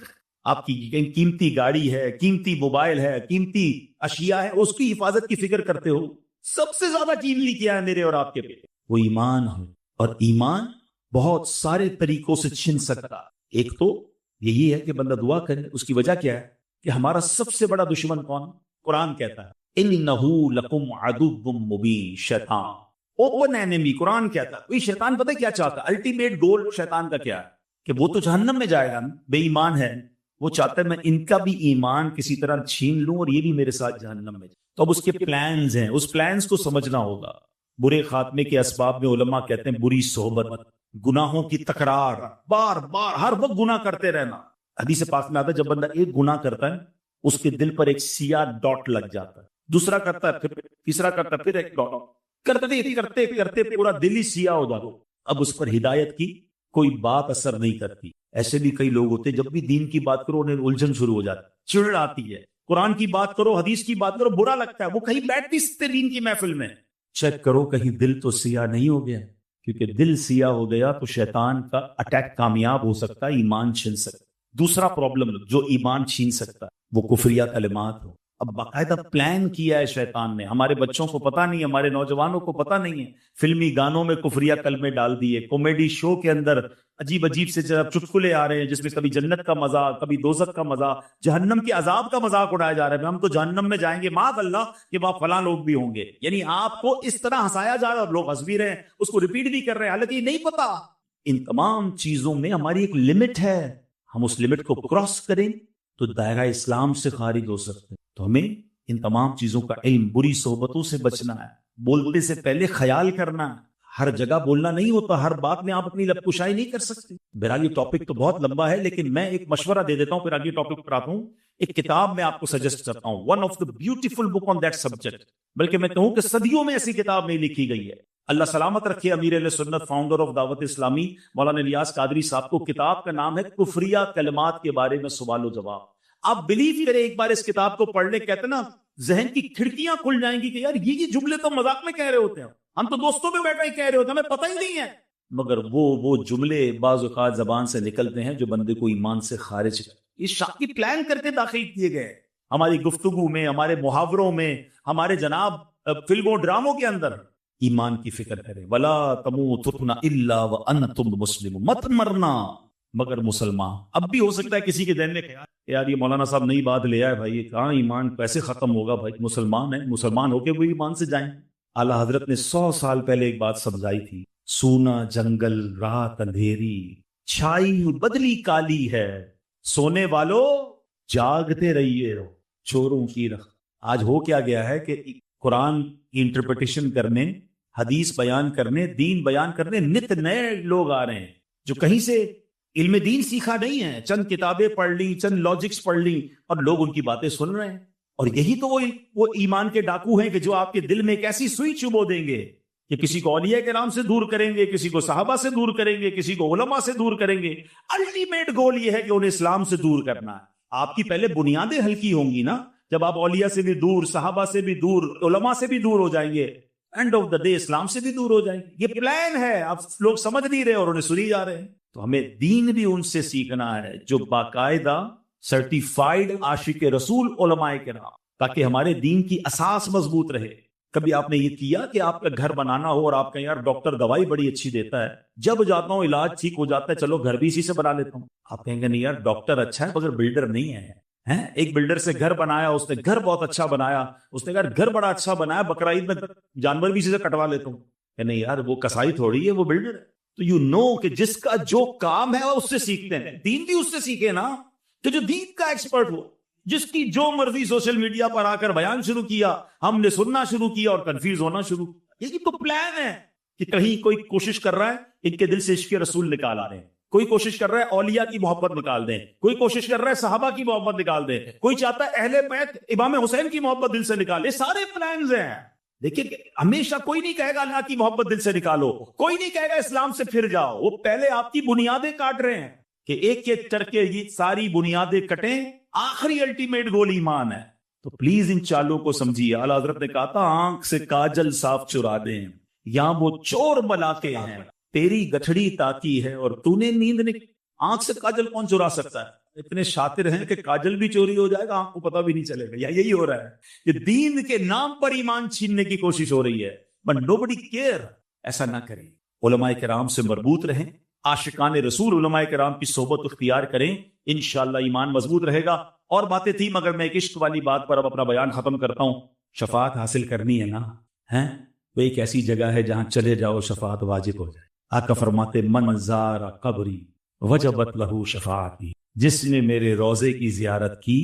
آپ کی قیمتی گاڑی ہے، قیمتی موبائل ہے، قیمتی اشیاء ہے، اس کی حفاظت کی فکر کرتے ہو. سب سے زیادہ قیمتی کیا ہے میرے اور آپ کے پیٹ؟ وہ ایمان ہو. اور ایمان بہت سارے طریقوں سے چھن سکتا. ایک تو یہی ہے کہ بندہ دعا کرے. اس کی وجہ کیا ہے کہ ہمارا سب سے بڑا دشمن کون؟ قرآن کہتا ہے اِنَّهُ لَكُمْ عَدُوٌّ مُّبِينٌ. شیطان اوپن اینیمی. قرآن کہتا ہے شیطان پتہ کیا چاہتا ہے؟ الٹیمیٹ گول شیطان کا کیا ہے کہ وہ تو جہنم میں جائے گا، بے ایمان ہے. وہ چاہتا ہے میں ان کا بھی ایمان کسی طرح چھین لوں اور یہ بھی میرے ساتھ جہنم میں جائے. تو اب اس کے پلانز ہیں، اس پلانز کو سمجھنا ہوگا. برے خاتمے کے اسباب میں علماء کہتے ہیں بری صحبت، گناہوں کی تکرار، بار بار ہر وقت گناہ کرتے رہنا. حدیث پاک میں آتا ہے جب بندہ ایک گناہ کرتا ہے اس کے دل پر ایک سیاہ ڈاٹ لگ جاتا ہے، دوسرا کرتا ہے، پھر تیسرا کرتا ہے، پھر ایک ڈاٹ، کرتے کرتے کرتے پورا دل ہی سیاہ ہو جاتا. اب اس پر ہدایت کی کوئی بات اثر نہیں کرتی. ایسے بھی کئی لوگ ہوتے جب بھی دین کی بات کرو انہیں الجھن شروع ہو جاتی، چڑ آتی ہے. قرآن کی بات کرو، حدیث کی بات کرو، برا لگتا ہے. وہ کہیں بیٹھتی دین کی محفل میں، چیک کرو کہیں دل تو سیاہ نہیں ہو گیا، کیونکہ دل سیاہ ہو گیا تو شیطان کا اٹیک کامیاب ہو سکتا ہے، ایمان چھین سکتا. دوسرا پرابلم جو ایمان چھین سکتا ہے وہ کفریہ کلمات ہو. اب باقاعدہ پلان کیا ہے شیطان نے. ہمارے بچوں کو پتا نہیں ہے، ہمارے نوجوانوں کو پتا نہیں ہے. فلمی گانوں میں کفریہ کلمے ڈال دیے، کامیڈی شو کے اندر عجیب عجیب سے چٹکلے آ رہے ہیں جس میں کبھی جنت کا مذاق، کبھی دوزخ کا مذاق، جہنم کے عذاب کا مذاق اڑایا جا رہا ہے. ہم تو جہنم میں جائیں گے، معاذ اللہ کہ وہاں فلاں لوگ بھی ہوں گے. یعنی آپ کو اس طرح ہنسایا جا رہا ہے اور لوگ ہنس بھی رہے ہیں، اس کو ریپیٹ بھی کر رہے ہیں، حالانکہ یہ نہیں پتا. ان تمام چیزوں میں ہماری ایک لمٹ ہے. ہم اس لمٹ کو کراس کریں تو دائرہ اسلام سے خارج ہو سکتے ہیں. تو ہمیں ان تمام چیزوں کا علم، بری صحبتوں سے بچنا ہے. بولتے سے پہلے خیال کرنا. ہر جگہ بولنا نہیں ہوتا, ہر بات میں آپ اپنی لب کشائی نہیں کر سکتے. بہرحال یہ ٹاپک تو بہت لمبا ہے, لیکن میں ایک مشورہ دے دیتا ہوں, پھر آگے ٹاپک پر آتا ہوں. ایک کتاب میں آپ کو سجیسٹ کرتا ہوں, one of the beautiful book on that subject, بلکہ میں کہوں کہ صدیوں میں ایسی کتاب نہیں لکھی گئی ہے. اللہ سلامت رکھے امیر اہل سنت, فاؤنڈر آف دعوت اسلامی, مولانا الیاس قادری صاحب کو کتاب کا نام ہے کفریہ کلمات کے بارے میں سوال و جواب. آپ بلیو کریں, ایک بار اس کتاب کو پڑھ لیں, کہتے نا ذہن کی کھڑکیاں کھل جائیں گی کہ یار یہ جملے تو مذاق میں کہہ رہے ہوتے ہیں, ہم تو دوستوں میں بیٹھے ہی کہہ رہے ہوتے ہیں, ہمیں پتہ ہی نہیں ہے. مگر وہ جملے بعض اوقات زبان سے نکلتے ہیں جو بندے کو ایمان سے خارج کر, یہ شاکی پلان کر کے داخل کیے گئے ہماری گفتگو میں, ہمارے محاوروں میں, ہمارے جناب فلموں ڈراموں کے اندر. ایمان کی فکر کریں, ولا تموتن الا وانتم مسلمون, مت مرنا مگر مسلمان. اب بھی ہو سکتا ہے کسی کے ذہن میں خیال یار یہ مولانا صاحب نئی بات لے آئے بھائی, کہاں ایمان کیسے ختم ہوگا بھائی, مسلمان ہیں, مسلمان ہو کے وہ ایمان سے جائیں. اعلیٰ حضرت نے 100 سال پہلے ایک بات سمجھائی تھی, سونا جنگل رات اندھیری, چھائی بدلی کالی ہے, سونے والو جاگتے رہیے ہو چوروں کی رخ. آج ہو کیا گیا ہے کہ قرآن کی انٹرپریٹیشن کرنے, حدیث بیان کرنے, دین بیان کرنے نت نئے لوگ آ رہے ہیں جو کہیں سے علم دین سیکھا نہیں ہے, چند کتابیں پڑھ لی, چند لاجکس پڑھ لی, اور لوگ ان کی باتیں سن رہے ہیں. اور یہی تو وہ ایمان کے ڈاکو ہیں کہ جو آپ کے دل میں ایک ایسی سوئی چبو دیں گے کہ کسی کو اولیاء کرام سے دور کریں گے, کسی کو صحابہ سے دور کریں گے, کسی کو علماء سے دور کریں گے. الٹیمیٹ گول یہ ہے کہ انہیں اسلام سے دور کرنا ہے. آپ کی پہلے بنیادیں ہلکی ہوں گی نا, جب آپ اولیاء سے بھی دور, صحابہ سے بھی دور, علماء سے بھی دور ہو جائیں گے, اینڈ آف دا ڈے اسلام سے بھی دور ہو جائیں گے. یہ پلان ہے, اب لوگ سمجھ نہیں رہے اور انہیں سنی جا رہے ہیں. تو ہمیں دین بھی ان سے سیکھنا ہے جو باقاعدہ سرٹیفائیڈ عاشق رسول علماء کرام, تاکہ ہمارے دین کی اساس مضبوط رہے. کبھی آپ نے یہ کیا کہ آپ کا گھر بنانا ہو اور آپ کہیں یار ڈاکٹر دوائی بڑی اچھی دیتا ہے, جب جاتا ہوں علاج ٹھیک ہو جاتا ہے, چلو گھر بھی اسی سے بنا لیتا ہوں. آپ کہیں گے نہیں یار ڈاکٹر اچھا ہے مگر بلڈر نہیں ہے. ایک بلڈر سے گھر بنایا, اس نے گھر بہت اچھا بنایا, اس نے گھر بڑا اچھا بنایا, بقرعید میں جانور بھی اسی سے کٹوا لیتا ہوں. کہ نہیں یار وہ کسائی تھوڑی ہے, وہ بلڈر ہے. تو یو نو کہ جس کا جو کام ہے وہ اس سے سیکھتے ہیں. دین بھی اس سے سیکھے نا, کہ جو دین کا ایکسپرٹ ہو, جس کی جو مرضی سوشل میڈیا پر آ کر بیان شروع کیا, ہم نے سننا شروع کیا اور کنفیوز ہونا شروع. یہی تو پلان ہے کہ کہیں کوئی کوشش کر رہا ہے ان کے دل سے عشق رسول نکال آ رہے ہیں, کوئی کوشش کر رہا ہے اولیاء کی محبت نکال دیں, کوئی کوشش کر رہا ہے صحابہ کی محبت نکال دیں, کوئی چاہتا ہے اہل بیت امام حسین کی محبت دل سے نکال. یہ سارے پلانز ہیں. دیکھیے ہمیشہ کوئی نہیں کہے گا اللہ کی محبت دل سے نکالو, کوئی نہیں کہے گا اسلام سے پھر جاؤ. وہ پہلے آپ کی بنیادیں کاٹ رہے ہیں کہ ایک ایک کر کے یہ ساری بنیادیں کٹیں, آخری الٹیمیٹ گول ایمان ہے. تو پلیز ان چالوں کو سمجھیے. اعلیٰ حضرت نے کہا تھا آنکھ سے کاجل صاف چرا دیں, یہاں وہ چور ملاتے ہیں, تیری گٹھڑی تاکی ہے اور تو نے نیند نہیں. آنکھ سے کاجل کون چرا سکتا ہے؟ اتنے شاطر ہیں کہ کاجل بھی چوری ہو جائے گا, آنکھ کو پتہ بھی نہیں چلے گا. یا یہی ہو رہا ہے کہ دین کے نام پر ایمان چھیننے کی کوشش ہو رہی ہے, بٹ نوبڈی کیئر. ایسا نہ کریں, علماء کرام سے مربوط رہیں, عاشقان رسول علماء کرام کی صحبت اختیار کریں, انشاءاللہ ایمان مضبوط رہے گا. اور باتیں تھی مگر میں ایک عشق والی بات پر اب اپنا بیان ختم کرتا ہوں. شفاعت حاصل کرنی ہے نا, وہ ایک ایسی جگہ ہے جہاں چلے جاؤ شفاعت واجب ہو جائے. آقا فرماتے من زار قبری وجبت لہو شفاعتی, جس نے میرے روضے کی زیارت کی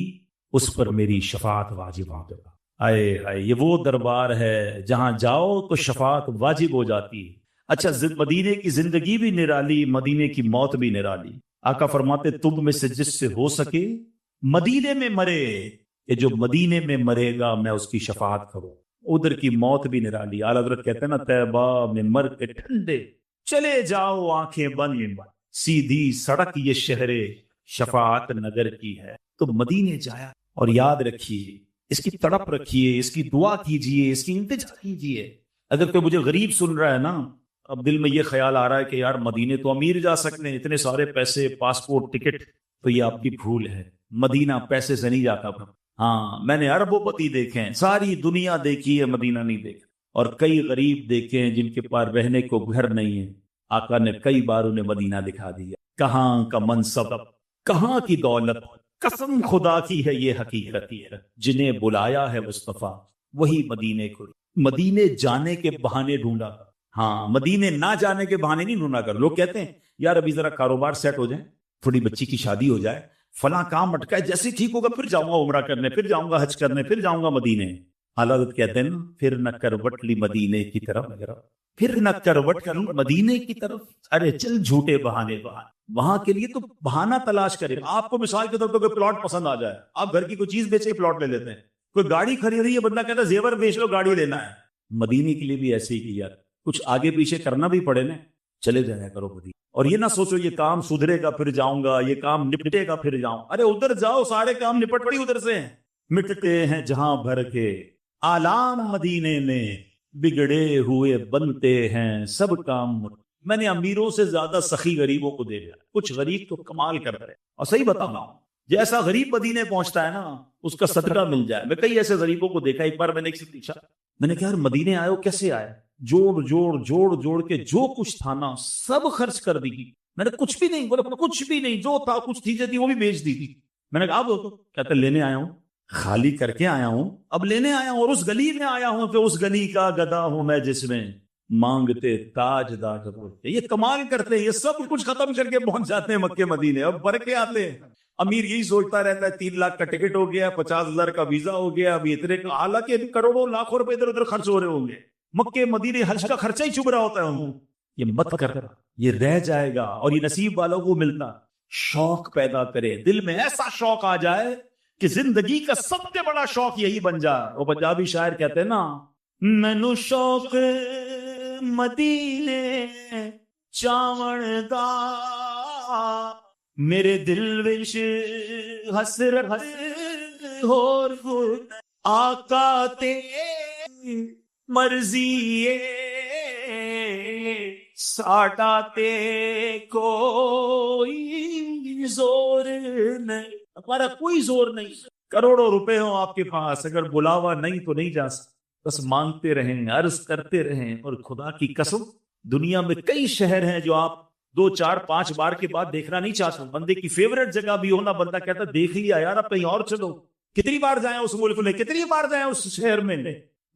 اس پر میری شفاعت واجب ہو جائے. آئے آئے, یہ وہ دربار ہے جہاں جاؤ تو شفاعت واجب ہو جاتی ہے. اچھا مدینے کی زندگی بھی نرالی, مدینے کی موت بھی نرالی. آقا فرماتے تم میں سے جس سے ہو سکے مدینے میں مرے, کہ جو مدینے میں مرے گا میں اس کی شفاعت کروں. ادھر کی موت بھی نرالی. اعلیٰ حضرت کہتے ہیں نا طیبہ میں مر کے ٹھنڈے چلے جاؤ آنکھیں بند, سیدھی سڑک یہ شہر شفاعت نگر کی ہے. تو مدینے جایا, اور یاد رکھیے اس کی تڑپ رکھیے, اس کی دعا کیجئے, اس کی التجا کیجئے. اگر کوئی مجھے غریب سن رہا ہے نا, اب دل میں یہ خیال آ رہا ہے کہ یار مدینے تو امیر جا سکتے ہیں, اتنے سارے پیسے, پاسپورٹ, ٹکٹ, تو یہ آپ کی بھول ہے. مدینہ پیسے سے نہیں جاتا. ہاں میں نے اربوں پتی دیکھے ہیں, ساری دنیا دیکھی ہے, مدینہ نہیں دیکھا. اور کئی غریب دیکھے ہیں جن کے پاس رہنے کو گھر نہیں ہے, آقا نے کئی بار انہیں مدینہ دکھا دیا. کہاں کا منصب, کہاں کی دولت, قسم خدا کی ہے یہ حقیقت ہے, جنہیں بلایا ہے مصطفیٰ وہی مدینے کو. مدینے جانے کے بہانے ڈھونڈا, ہاں مدینے نہ جانے کے بہانے نہیں ڈھونڈا کر. لوگ کہتے ہیں یار ابھی ذرا کاروبار سیٹ ہو جائے, تھوڑی بچی کی شادی ہو جائے, فلاں کام اٹکا ہے, جیسے ٹھیک ہوگا پھر جاؤں گا عمرہ کرنے, پھر جاؤں گا حج کرنے, پھر جاؤں گا مدینے. حالت کہتے ہیں نا، پھر نہ کروٹ لی مدینے کی طرف، پھر نہ کروٹ لی مدینے کی طرف، ارے چل جھوٹے بہانے بہانے، وہاں کے لیے تو بہانہ تلاش کرے. آپ کو مثال کے طور پر کوئی پلاٹ پسند آ جائے، آپ گھر کی کوئی چیز بیچ کے پلاٹ لے لیتے ہیں. کوئی گاڑی خریدی ہے، بندہ کہتا ہے زیور بیچ لو، گاڑی لینا ہے. مدینے کے لیے بھی ایسے ہی کیا، کچھ آگے پیچھے کرنا بھی پڑے نا، چلے جایا کرو مدینے. اور یہ نہ سوچو یہ کام سدھرے گا پھر جاؤں گا، یہ کام نپٹے گا پھر جاؤں. ارے ادھر جاؤ، سارے کام نپٹ پڑی ادھر سے ہیں. مٹتے ہیں جہاں بھر کے آلام مدینے میں، بگڑے ہوئے بنتے ہیں سب کام. میں نے امیروں سے زیادہ سخی غریبوں کو دیکھا. کچھ غریب تو کمال کر رہے، اور صحیح بتا رہا ہوں، جیسا غریب مدینے پہنچتا ہے نا اس کا صدقہ مل جائے. میں کئی ایسے غریبوں کو دیکھا. ایک بار میں نے ایک سے پوچھا، میں نے کہا یار مدینے آئے ہو کیسے آئے؟ جوڑ کے جو کچھ تھا نا سب خرچ کر دی. میں نے کچھ بھی نہیں، بولے کچھ بھی نہیں، جو تھا کچھ چیزیں تھی وہ بھی بیچ دی تھی. میں نے کہا اب کہتے لینے آیا ہوں، خالی کر کے آیا ہوں، اب لینے آیا ہوں. اور اس گلی میں آیا ہوں کہ اس گلی کا گدا ہوں میں جس میں مانگتے تاجدار ہوتے. یہ کمال کرتے ہیں، یہ سب کچھ ختم کر کے پہنچ جاتے ہیں مکے مدینے. اب بھر کے آتے ہیں. امیر یہی سوچتا رہتا ہے 3 لاکھ کا ٹکٹ ہو گیا، 50,000 کا ویزا ہو گیا، ابھی اتنے کا، حالانکہ کروڑوں لاکھوں روپے ادھر ادھر خرچ ہو رہے ہوں گے. مکے مدینے حج کا خرچہ ہی چبھ رہا ہوتا ہے انہوں. یہ مت کر، یہ رہ جائے گا. اور یہ نصیب والوں کو ملتا. شوق پیدا کرے دل میں، ایسا شوق آ جائے کہ زندگی کا سب سے بڑا شوق یہی بن جائے. وہ پنجابی شاعر کہتے ہیں نا، مینو شوق مدینے چاون دا، میرے دل وچ حسرت ہور آقا تے مرضی ساڈا تے کوئی زور نہیں، ہمارا کوئی زور نہیں. کروڑوں روپے ہوں آپ کے پاس، اگر بلاوا نہیں تو نہیں جا سکتے. بس مانگتے رہیں، عرض کرتے رہیں. اور خدا کی قسم دنیا میں کئی شہر ہیں جو آپ 2 4 5 بار کے بعد دیکھنا نہیں چاہتے. بندے کی فیوریٹ جگہ بھی ہونا، بندہ کہتا دیکھ لیا یار اب کہیں اور چلو. کتنی بار جائیں اس ملک میں، کتنی بار جائیں اس شہر میں.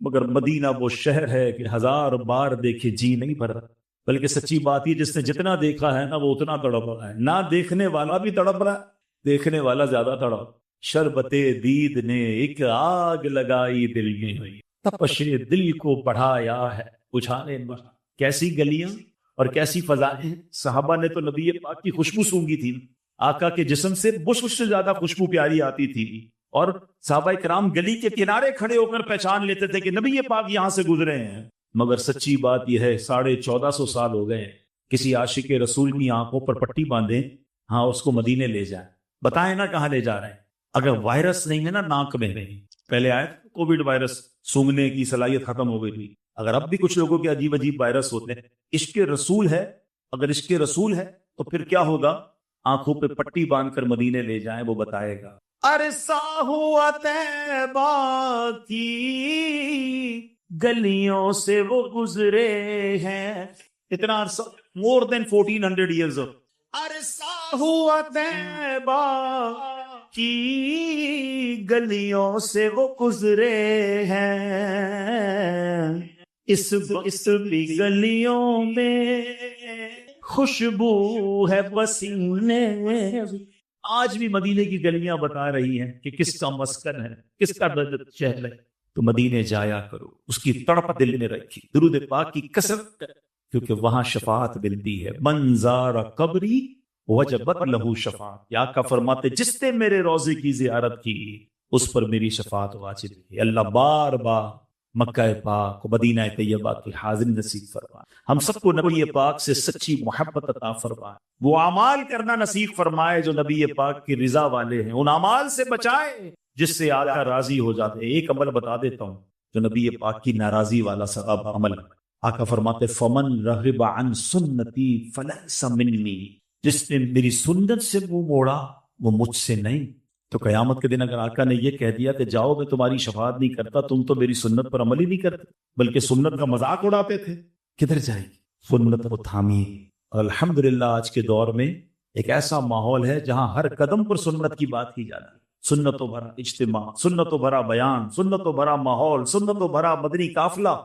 مگر مدینہ وہ شہر ہے کہ 1000 بار دیکھے جی نہیں بھرتا. بلکہ سچی بات ہی، جس نے جتنا دیکھا ہے نا وہ اتنا تڑپ رہا ہے. نہ دیکھنے والا بھی تڑپ رہا ہے، دیکھنے والا زیادہ تڑپ. شربت دید نے ایک آگ لگائی دل میں ہوئی، تپش دل کو بڑھایا ہے بجھانے میں. کیسی گلیاں اور کیسی فضائیں. صحابہ نے تو نبی پاک کی خوشبو سونگھی تھی. آقا کے جسم سے بش سے زیادہ خوشبو پیاری آتی تھی. اور صحابہ کرام گلی کے کنارے کھڑے ہو کر پہچان لیتے تھے کہ نبی پاک یہاں سے گزرے ہیں. مگر سچی بات یہ ہے 1450 سال ہو گئے کسی عاشق رسول کی آنکھوں پر پٹی باندھیں، ہاں اس کو مدینے لے جائیں، بتائیں نا کہاں لے جا رہے ہیں. اگر وائرس نہیں ہے نا ناک میں، پہلے آئے کووڈ وائرس، سونگنے کی صلاحیت ختم ہو گئی تھی. اگر اب بھی کچھ لوگوں کے عجیب عجیب وائرس ہوتے ہیں. عشق رسول ہے، اگر عشق رسول ہے تو پھر کیا ہوگا؟ آنکھوں پہ پٹی باندھ کر مدینے لے جائیں، وہ بتائے گا. عرصہ ہوا طیبہ کی گلیوں سے وہ گزرے ہیں. اتنا عرصہ، more than 1400 years of. عرصہ ہوا طیبہ کی گلیوں سے وہ گزرے ہیں، اس بھی گلیوں میں خوشبو ہے پسینے. آج بھی مدینے کی گلیاں بتا رہی ہیں کہ کس کا مسکن ہے، کس کا شہر ہے. تو مدینے جایا کرو، اس کی تڑپ دل میں رکھی، درود پاک کی کثرت کر، کیونکہ وہاں شفاعت ملتی ہے. من زار قبری وجبت لہو شفاعت. یا کا فرماتے جس نے میرے روضے کی زیارت کی اس پر میری شفاعت واجب ہے. اللہ بار بار مکہ پاک مدینہ طیبہ کی حاضری نصیب فرمائے. ہم سب کو نبی پاک سے سچی محبت عطا فرمائے. وہ اعمال کرنا نصیب فرمائے جو نبی پاک کی رضا والے ہیں. ان اعمال سے بچائے جس سے آقا راضی ہو جاتے ہیں. ایک عمل بتا دیتا ہوں جو نبی پاک کی ناراضی والا سبب عمل. آقا فرماتے فمن رغب عن سنتی فلیس منی. جس نے میری سنت سے منہ موڑا وہ مجھ سے نہیں. تو قیامت کے دن اگر آقا نے یہ کہہ دیا کہ جاؤ میں تمہاری شفاعت نہیں کرتا، تم تو میری سنت پر عمل ہی نہیں کرتے بلکہ سنت کا مذاق اڑاتے تھے، کدھر جائے گی سنت کو تھامی. الحمدللہ آج کے دور میں ایک ایسا ماحول ہے جہاں ہر قدم پر سنت کی بات کی جاتی ہے. سنتوں بھرا اجتماع، سنتوں بھرا بیان، سنتوں بھرا ماحول، سنتوں بھرا مدنی قافلہ.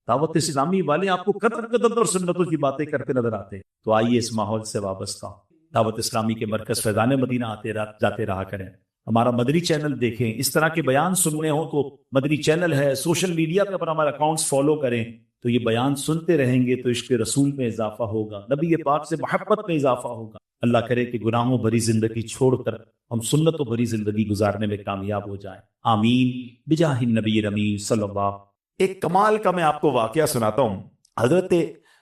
دعوت اسلامی والے آپ کو قدر قدر اور سنتوں کی باتیں کرتے نظر آتے. تو آئیے اس ماحول سے وابستہ دعوت اسلامی کے مرکز فیضان مدینہ آتے جاتے رہا کریں. ہمارا مدری چینل دیکھیں، اس طرح کے بیان سننے ہوں تو مدری چینل ہے، سوشل میڈیا پہ ہمارا اکاؤنٹس فالو کریں، تو یہ بیان سنتے رہیں گے تو عشق رسول میں اضافہ ہوگا، نبی پاک سے محبت میں اضافہ ہوگا۔ اللہ کرے کہ گناہوں بھری زندگی چھوڑ کر ہم سنتوں بھری زندگی گزارنے میں کامیاب ہو جائیں، آمین بجاہ النبی الامین صلی اللہ۔ ایک کمال کا میں آپ کو واقعہ سناتا ہوں، حضرت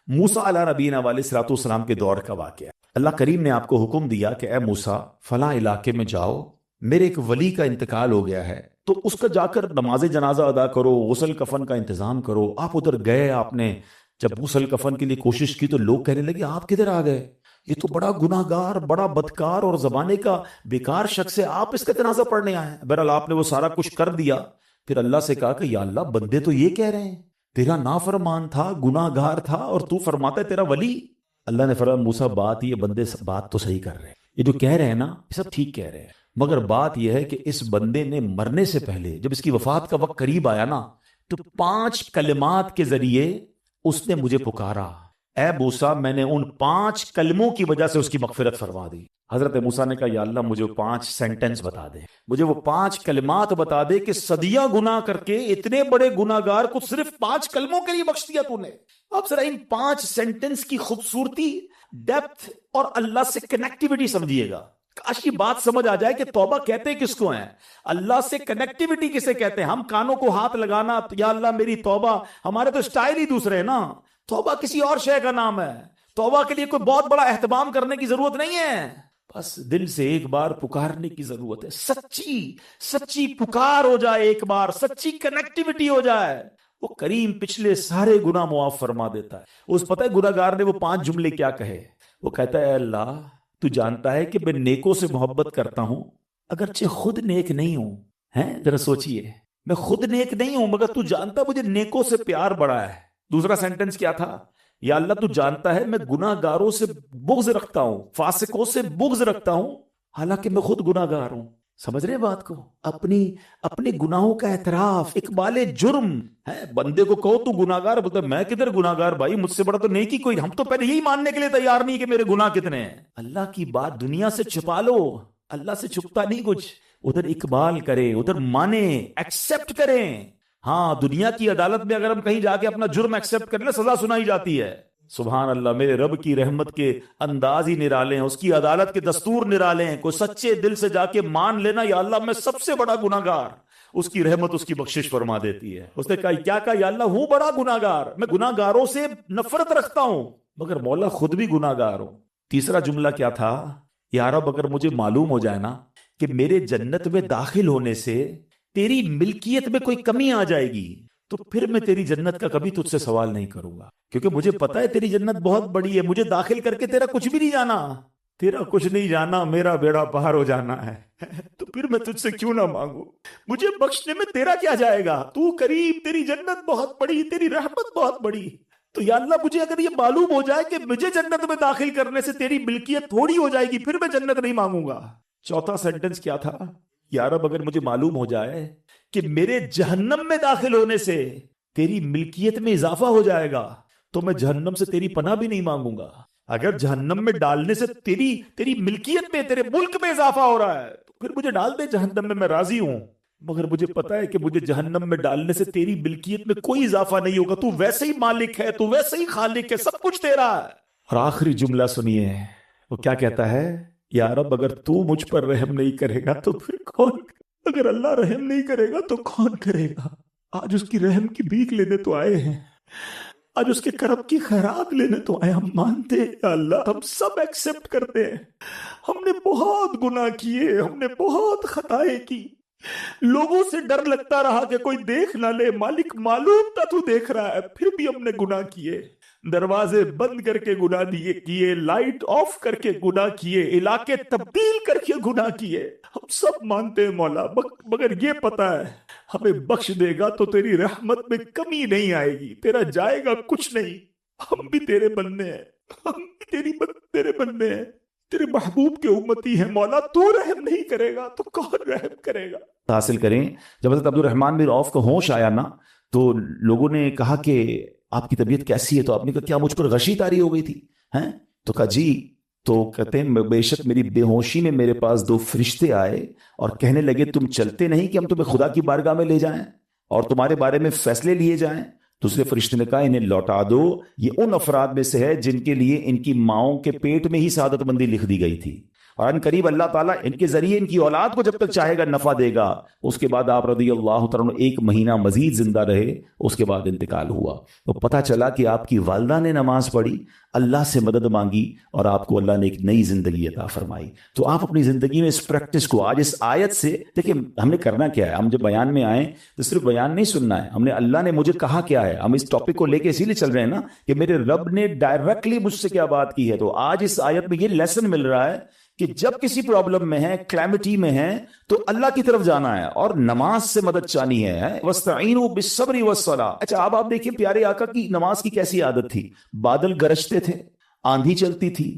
موسیٰ علیہ نبینا علیہ الصلوۃ والسلام کے دور کا واقعہ۔ اللہ کریم نے آپ کو حکم دیا کہ اے موسیٰ فلاں علاقے میں جاؤ، میرے ایک ولی کا انتقال ہو گیا ہے، تو اس کا جا کر نماز جنازہ ادا کرو، غسل کفن کا انتظام کرو۔ آپ ادھر گئے، آپ نے جب غسل کفن کے لیے کوشش کی تو لوگ کہنے لگے آپ کدھر آ گئے، یہ تو بڑا گناہ گار، بڑا بدکار اور زمانے کا بیکار شخص ہے، آپ اس کا جنازہ پڑھنے آئے ہیں۔ بہرحال آپ نے وہ سارا کچھ کر دیا، پھر اللہ سے کہا کہ یا اللہ بندے تو یہ کہہ رہے ہیں تیرا نافرمان تھا، گناہ گار تھا، اور تو فرماتا ہے تیرا ولی۔ اللہ نے فرمایا موسیٰ بات یہ بندے بات تو صحیح کر رہے ہیں، یہ جو کہہ رہے ہیں نا یہ سب ٹھیک کہہ رہے ہیں، مگر بات یہ ہے کہ اس بندے نے مرنے سے پہلے جب اس کی وفات کا وقت قریب آیا نا تو 5 کلمات کے ذریعے اس نے مجھے پکارا، اے موسیٰ میں نے ان 5 کلموں کی وجہ سے اس کی مغفرت فرما دی۔ حضرت موسیٰ نے کہا یا اللہ مجھے 5 سینٹنس بتا دے، مجھے وہ 5 کلمات بتا دے کہ صدیاں گناہ کر کے اتنے بڑے گناہ گار کو صرف 5 کلموں کے لیے بخش دیا تو نے۔ اب ذرا ان 5 سینٹنس کی خوبصورتی، ڈیپتھ اور اللہ سے کنیکٹیوٹی سمجھیے گا۔ کاش یہ بات سمجھ آ جائے کہ توبہ کہتے کس کو ہیں، اللہ سے کنیکٹیوٹی کسے کہتے ہیں۔ ہم کانوں کو ہاتھ لگانا یا اللہ میری توبہ، ہمارے تو سٹائل ہی دوسرے ہیں نا۔ توبہ کسی اور شے کا نام ہے، توبہ کے لیے کوئی بہت بڑا اہتمام کرنے کی ضرورت نہیں ہے، بس دل سے ایک بار پکارنے کی ضرورت ہے، سچی پکار ہو جائے، ایک بار سچی کنیکٹیوٹی ہو جائے، وہ کریم پچھلے سارے گناہ معاف فرما دیتا ہے۔ اس پتہ ہے گناہ گار نے وہ 5 جملے کیا کہے، وہ کہتا ہے اے اللہ تو جانتا ہے کہ میں نیکوں سے محبت کرتا ہوں اگرچہ خود نیک نہیں ہوں، ہیں ذرا سوچئے، میں خود نیک نہیں ہوں مگر تو جانتا مجھے نیکوں سے پیار بڑا ہے۔ دوسرا سینٹنس کیا تھا، یا اللہ تو جانتا ہے میں گناہ گاروں سے بغض رکھتا ہوں، فاسقوں سے بغض رکھتا ہوں حالانکہ میں خود گناہ گار ہوں۔ سمجھ رہے بات کو؟ اپنے گناہوں کا اعتراف، اقبال جرم ہے۔ بندے کو کہو تو گناہ گار، بولتا میں کدھر گناہ گار بھائی، مجھ سے بڑا تو نیکی کوئی، ہم تو پہلے یہی ماننے کے لیے تیار نہیں کہ میرے گناہ کتنے ہیں۔ اللہ کی بات دنیا سے چھپا لو، اللہ سے چھپتا نہیں کچھ، ادھر اقبال کرے، ادھر مانے، ایکسپٹ کریں۔ ہاں دنیا کی عدالت میں اگر ہم کہیں جا کے اپنا جرم ایکسپٹ کر لیں سزا سنائی جاتی ہے۔ سبحان اللہ، میرے رب کی رحمت کے انداز ہی نرالے ہیں، اس کی عدالت کے دستور نرالے ہیں۔ کوئی سچے دل سے جا کے مان لینا یا اللہ میں سب سے بڑا گناہ گار، اس کی رحمت اس کی بخشش فرما دیتی ہے۔ اس نے کہا کیا کہا، یا اللہ ہوں بڑا گناہ گار، میں گناہ گاروں سے نفرت رکھتا ہوں مگر مولا خود بھی گناہ گار ہوں۔ تیسرا جملہ کیا تھا، یا رب اگر مجھے معلوم ہو جائے نا کہ میرے جنت میں داخل ہونے سے تیری ملکیت میں کوئی کمی آ جائے گی تو پھر میں تیری جنت کا کبھی تجھ سے سوال نہیں کروں گا، کیونکہ مجھے پتا ہے تیری جنت بہت بڑی ہے، مجھے داخل کر کے تیرا کچھ بھی نہیں جانا، تیرا کچھ نہیں جانا، میرا بیڑا پار ہو جانا ہے، تو پھر میں تجھ سے کیوں نہ مانگوں، مجھے بخشنے میں تیرا کیا جائے گا، تو کریم، تیری جنت بہت بڑی، تیری رحمت بہت بڑی، تو یا اللہ مجھے اگر یہ معلوم ہو جائے کہ مجھے جنت میں داخل کرنے سے تیری ملکیت تھوڑی ہو جائے گی پھر میں جنت نہیں مانگوں گا۔ چوتھا سینٹنس کیا تھا، یا رب اگر مجھے معلوم ہو جائے کہ میرے جہنم میں داخل ہونے سے تیری ملکیت میں اضافہ ہو جائے گا تو میں جہنم سے تیری پناہ بھی نہیں مانگوں گا۔ اگر جہنم میں ڈالنے سے تیری ملکیت میں، تیرے ملک میں اضافہ ہو رہا ہے تو پھر مجھے ڈال دے جہنم میں راضی ہوں، مگر مجھے پتا ہے کہ مجھے جہنم میں ڈالنے سے تیری ملکیت میں کوئی اضافہ نہیں ہوگا، تو ویسے ہی مالک ہے، تو ویسے ہی خالق ہے، سب کچھ تیرا ہے۔ اور آخری جملہ سنیے، وہ کیا کہتا ہے، یا رب اگر تو مجھ پر رحم نہیں کرے گا تو پھر کون، اگر اللہ رحم نہیں کرے گا تو کون کرے گا۔ آج اس کی رحم کی بھیک لینے تو آئے ہیں، آج اس کے کرم کی خیرات لینے تو آئے، ہم مانتے ہیں یا اللہ، ہم سب ایکسپٹ کرتے ہیں، ہم نے بہت گناہ کیے، ہم نے بہت خطائیں کی، لوگوں سے ڈر لگتا رہا کہ کوئی دیکھ نہ لے، مالک معلوم تھا تو دیکھ رہا ہے، پھر بھی ہم نے گناہ کیے، دروازے بند کر کے گناہ کیے، لائٹ آف کر کے گناہ کیے، علاقے تبدیل کر کے گناہ کیے، ہم سب مانتے ہیں مولا، مگر یہ پتا ہے ہمیں بخش دے گا تو تیری رحمت میں کمی نہیں آئے گی، تیرا جائے گا کچھ نہیں، ہم بھی تیرے بندے ہیں، ہم بھی تیرے بندے ہیں، تیرے محبوب کے امتی ہیں مولا، تو رحم نہیں کرے گا تو کون رحم کرے گا۔ حاصل کریں، جب حضرت عبد الرحمن بن عوف کو ہوش آیا نا تو لوگوں نے کہا کہ آپ کی طبیعت کیسی ہے، تو آپ نے کہا کیا مجھ پر غشی طاری ہو گئی تھی ہیں، تو کہا جی تو کہتے ہیں بے شک میری بے ہوشی میں میرے پاس 2 فرشتے آئے اور کہنے لگے تم چلتے نہیں کہ ہم تمہیں خدا کی بارگاہ میں لے جائیں اور تمہارے بارے میں فیصلے لیے جائیں؟ دوسرے فرشتے نے کہا انہیں لوٹا دو، یہ ان افراد میں سے ہے جن کے لیے ان کی ماؤں کے پیٹ میں ہی سعادت مندی لکھ دی گئی تھی، اور ان قریب اللہ تعالیٰ ان کے ذریعے ان کی اولاد کو جب تک چاہے گا نفع دے گا۔ اس کے بعد آپ رضی اللہ تعالیٰ عنہ 1 مہینہ مزید زندہ رہے، اس کے بعد انتقال ہوا۔ تو پتہ چلا کہ آپ کی والدہ نے نماز پڑھی، اللہ سے مدد مانگی، اور آپ کو اللہ نے ایک نئی زندگی عطا فرمائی۔ تو آپ اپنی زندگی میں اس پریکٹس کو آج اس آیت سے دیکھیں، ہم نے کرنا کیا ہے؟ ہم جب بیان میں آئیں تو صرف بیان نہیں سننا ہے، ہم نے اللہ نے مجھے کہا کیا ہے، ہم اس ٹاپک کو لے کے اسی لیے چل رہے ہیں نا کہ میرے رب نے ڈائریکٹلی مجھ سے کیا بات کی ہے۔ تو آج اس آیت میں یہ لیسن مل رہا ہے کہ جب کسی پرابلم میں ہے، کلیمٹی میں ہے، تو اللہ کی طرف جانا ہے اور نماز سے مدد چاہنی ہے۔ وَاسْتَعِينُوا بِالصَّبْرِ وَالصَّلَاةِ۔ اچھا اب آپ دیکھیں پیارے آقا کی نماز کی کیسی عادت تھی، بادل گرجتے تھے، آندھی چلتی تھی،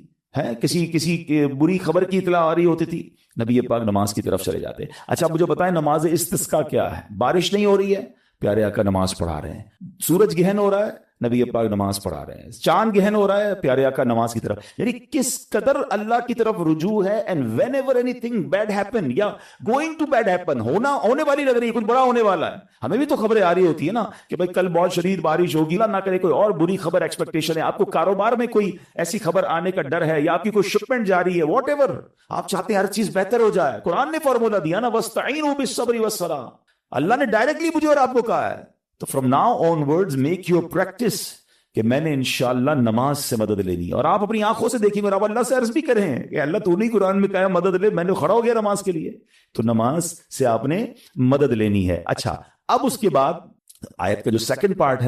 کسی بری خبر کی اطلاع آ رہی ہوتی تھی، نبی پاک نماز کی طرف چلے جاتے۔ اچھا مجھے بتائیں نماز استسقاء کیا ہے؟ بارش نہیں ہو رہی ہے، پیارے آقا نماز پڑھا رہے ہیں۔ سورج گہن ہو رہا ہے، نبی پاک نماز پڑھا رہے ہیں۔ چاند گہن ہو رہا ہے، پیارے آقا نماز کی طرف، یعنی کس قدر اللہ کی طرف رجوع ہے۔ And whenever anything bad happen یا گوئنگ ٹو بیڈ ہیپن، ہونے والی لگ رہی ہے، کچھ بڑا ہونے والا ہے، ہمیں بھی تو خبریں آ رہی ہوتی ہے نا کہ بھائی کل بہت شدید بارش ہوگی، اللہ نہ کرے کوئی اور بری خبر ایکسپیکٹیشن ہے، آپ کو کاروبار میں کوئی ایسی خبر آنے کا ڈر ہے، یا آپ کی کوئی شپمنٹ جاری ہے، واٹ ایور آپ چاہتے ہیں ہر چیز بہتر ہو جائے۔ قرآن نے فارمولا دیا نا، وَاسْتَعِينُوا بِالصَّبْرِ وَالصَّلَاةِ، اللہ نے ڈائریکٹلی مجھے اور آپ کو کہا ہے۔ تو from now on words make your practice کہ میں نے انشاءاللہ نماز سے مدد لینی، اور آپ اپنی آنکھوں سے دیکھیں، اور آپ اللہ سے عرض بھی کریں کہ اللہ تو نہیں قرآن میں کہا مدد لے، میں نے کھڑا ہو گیا نماز کے لیے، تو نماز سے آپ نے مدد لینی ہے۔ اچھا اب اس کے بعد آیت کا جو سیکنڈ پارٹ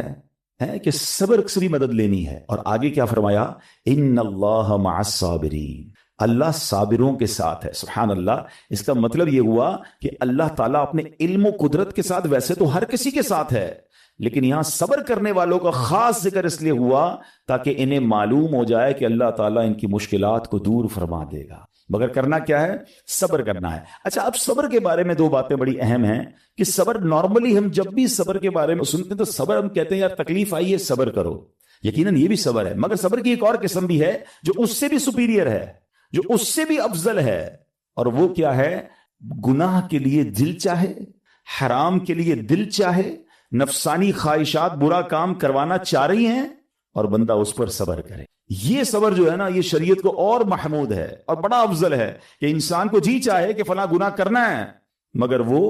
ہے کہ صبر سے بھی مدد لینی ہے، اور آگے کیا فرمایا؟ ان اللہ مع الصابرین، اللہ صابروں کے ساتھ ہے۔ سبحان اللہ، اس کا مطلب یہ ہوا کہ اللہ تعالیٰ اپنے علم و قدرت کے ساتھ ویسے تو ہر کسی کے ساتھ ہے، لیکن یہاں صبر کرنے والوں کا خاص ذکر اس لیے ہوا تاکہ انہیں معلوم ہو جائے کہ اللہ تعالیٰ ان کی مشکلات کو دور فرما دے گا، مگر کرنا کیا ہے؟ صبر کرنا ہے۔ اچھا اب صبر کے بارے میں 2 باتیں بڑی اہم ہیں کہ صبر نارملی ہم جب بھی صبر کے بارے میں سنتے ہیں تو صبر ہم کہتے ہیں یار تکلیف آئی ہے صبر کرو، یقیناً یہ بھی صبر ہے، مگر صبر کی ایک اور قسم بھی ہے جو اس سے بھی سپیریئر ہے، جو اس سے بھی افضل ہے، اور وہ کیا ہے؟ گناہ کے لیے دل چاہے، حرام کے لیے دل چاہے، نفسانی خواہشات برا کام کروانا چاہ رہی ہیں، اور بندہ اس پر صبر کرے۔ یہ صبر جو ہے نا، یہ شریعت کو اور محمود ہے اور بڑا افضل ہے کہ انسان کو جی چاہے کہ فلاں گناہ کرنا ہے مگر وہ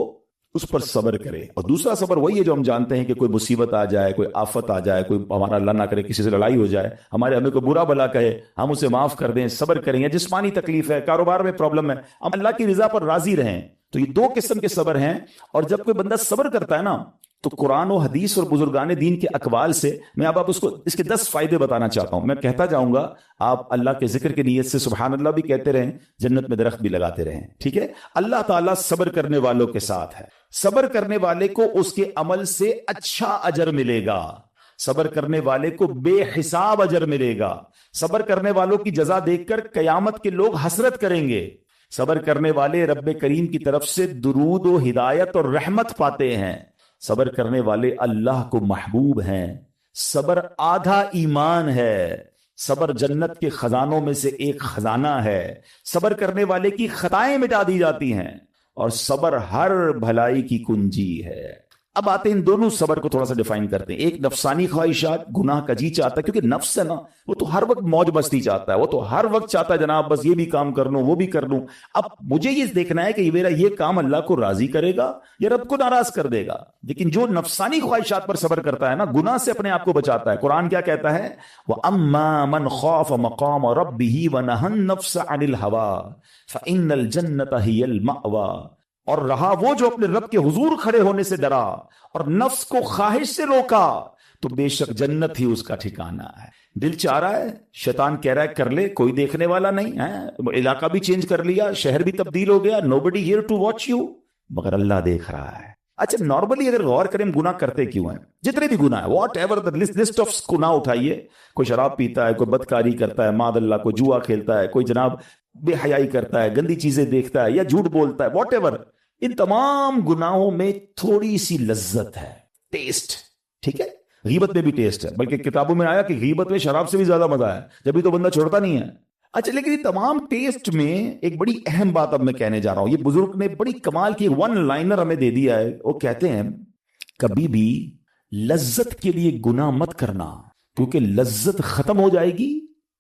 اس پر صبر کرے۔ اور دوسرا صبر وہی ہے جو ہم جانتے ہیں کہ کوئی مصیبت آ جائے، کوئی آفت آ جائے، کوئی ہمارا اللہ نہ کرے کسی سے لڑائی ہو جائے، ہمیں کوئی برا بلا کہے، ہم اسے معاف کر دیں، صبر کریں، یا جسمانی تکلیف ہے، کاروبار میں پرابلم ہے، ہم اللہ کی رضا پر راضی رہیں۔ تو یہ 2 قسم کے صبر ہیں، اور جب کوئی بندہ صبر کرتا ہے نا تو قرآن و حدیث اور بزرگان دین کے اقوال سے میں اب اس کو اس کے 10 فائدے بتانا چاہتا ہوں۔ میں کہتا جاؤں گا، آپ اللہ کے ذکر کی نیت سے سبحان اللہ بھی کہتے رہیں، جنت میں درخت بھی لگاتے رہیں، ٹھیک ہے؟ اللہ تعالیٰ صبر کرنے والوں کے ساتھ ہے۔ صبر کرنے والے کو اس کے عمل سے اچھا اجر ملے گا، صبر کرنے والے کو بے حساب اجر ملے گا، صبر کرنے والوں کی جزا دیکھ کر قیامت کے لوگ حسرت کریں گے، صبر کرنے والے رب کریم کی طرف سے درود و ہدایت اور رحمت پاتے ہیں، صبر کرنے والے اللہ کو محبوب ہیں، صبر آدھا ایمان ہے، صبر جنت کے خزانوں میں سے ایک خزانہ ہے، صبر کرنے والے کی خطائیں مٹا دی جاتی ہیں، اور صبر ہر بھلائی کی کنجی ہے۔ اب آتے ہیں ان دونوں صبر کو تھوڑا سا ڈیفائن کرتے ہیں۔ ایک نفسانی خواہشات، گناہ کا جی چاہتا ہے، کیونکہ نفس ہے نا، وہ تو ہر وقت موج مستی چاہتا ہے، وہ تو ہر وقت چاہتا ہے جناب بس یہ بھی کام کر لوں وہ بھی کر لوں۔ اب مجھے یہ دیکھنا ہے کہ میرا یہ کام اللہ کو راضی کرے گا یا رب کو ناراض کر دے گا۔ لیکن جو نفسانی خواہشات پر صبر کرتا ہے نا، گناہ سے اپنے آپ کو بچاتا ہے، قرآن کیا کہتا ہے؟ وَأَمَّا مَنْ خَافَ مَقَامَ رَبِّهِ وَنَهَى النَّفْسَ عَنِ الْهَوَىٰ فَإِنَّ الْجَنَّةَ هِيَ الْمَأْوَىٰ، اور رہا وہ جو اپنے رب کے حضور کھڑے ہونے سے ڈرا اور نفس کو خواہش سے روکا تو بے شک جنت ہی اس کا ٹھکانہ ہے۔ دل چاہ رہا ہے، شیطان کہہ رہا ہے کر لے، کوئی دیکھنے والا نہیں ہے، علاقہ بھی چینج کر لیا، شہر بھی تبدیل ہو گیا، nobody here to watch you، مگر اللہ دیکھ رہا ہے۔ اچھا نارملی اگر غور کریں گناہ کرتے کیوں ہیں؟ جتنے بھی گناہ ہے، what ever the list of گناہ اٹھائیے، کوئی شراب پیتا ہے، کوئی بدکاری کرتا ہے، معاذ اللہ، کوئی جوا کھیلتا ہے، کوئی جناب بے حیائی کرتا ہے، گندی چیزیں دیکھتا ہے یا جھوٹ بولتا ہے، واٹ ایور، ان تمام گناہوں میں تھوڑی سی لذت ہے، ٹیسٹ، ٹھیک ہے؟ غیبت میں بھی ٹیسٹ ہے، بلکہ کتابوں میں آیا کہ غیبت میں شراب سے بھی زیادہ مزہ ہے، جبھی تو بندہ چھوڑتا نہیں ہے۔ اچھا لیکن یہ تمام ٹیسٹ میں ایک بڑی اہم بات اب میں کہنے جا رہا ہوں. یہ بزرگ نے بڑی کمال کی ون لائنر ہمیں دے دیا ہے. وہ کہتے ہیں کبھی بھی لذت کے لیے گناہ مت کرنا, کیونکہ لذت ختم ہو جائے گی,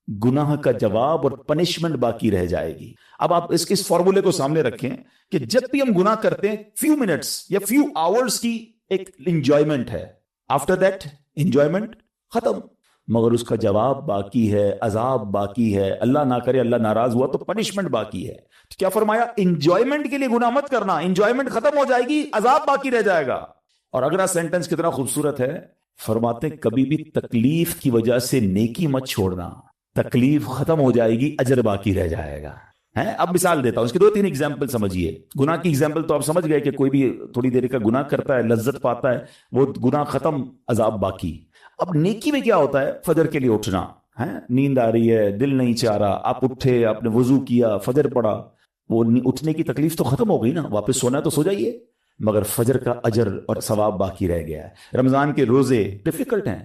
گناہ کا جواب اور پنشمنٹ باقی رہ جائے گی. اب آپ اس فارمولے کو سامنے رکھیں کہ جب بھی ہم گناہ کرتے ہیں فیو منٹس یا فیو آورز کی ایک انجوائمنٹ ہے, آفٹر دیٹ انجوائمنٹ ختم, مگر اس کا جواب باقی ہے, عذاب باقی ہے, اللہ نہ کرے اللہ ناراض ہوا تو پنشمنٹ باقی ہے. کیا فرمایا؟ انجوائمنٹ کے لیے گناہ مت کرنا, انجوائمنٹ ختم ہو جائے گی, عذاب باقی رہ جائے گا. اور اگلا سینٹنس کتنا خوبصورت ہے, فرماتے ہیں کبھی بھی تکلیف کی وجہ سے نیکی مت چھوڑنا, تکلیف ختم ہو جائے گی, اجر باقی رہ جائے گا. اب مثال دیتا ہوں, اس کے 2-3 ایگزامپل سمجھیے. گناہ کی ایگزامپل تو آپ سمجھ گئے کہ کوئی بھی تھوڑی دیر کا گناہ کرتا ہے, لذت پاتا ہے, وہ گناہ ختم, عذاب باقی. اب نیکی میں کیا ہوتا ہے؟ فجر کے لیے اٹھنا, نیند آ رہی ہے, دل نہیں چاہ رہا, آپ اٹھے, آپ نے وضو کیا, فجر پڑا, وہ اٹھنے کی تکلیف تو ختم ہو گئی نا, واپس سونا ہے تو سو جائیے, مگر فجر کا اجر اور ثواب باقی رہ گیا ہے. رمضان کے روزے ڈیفیکلٹ ہیں,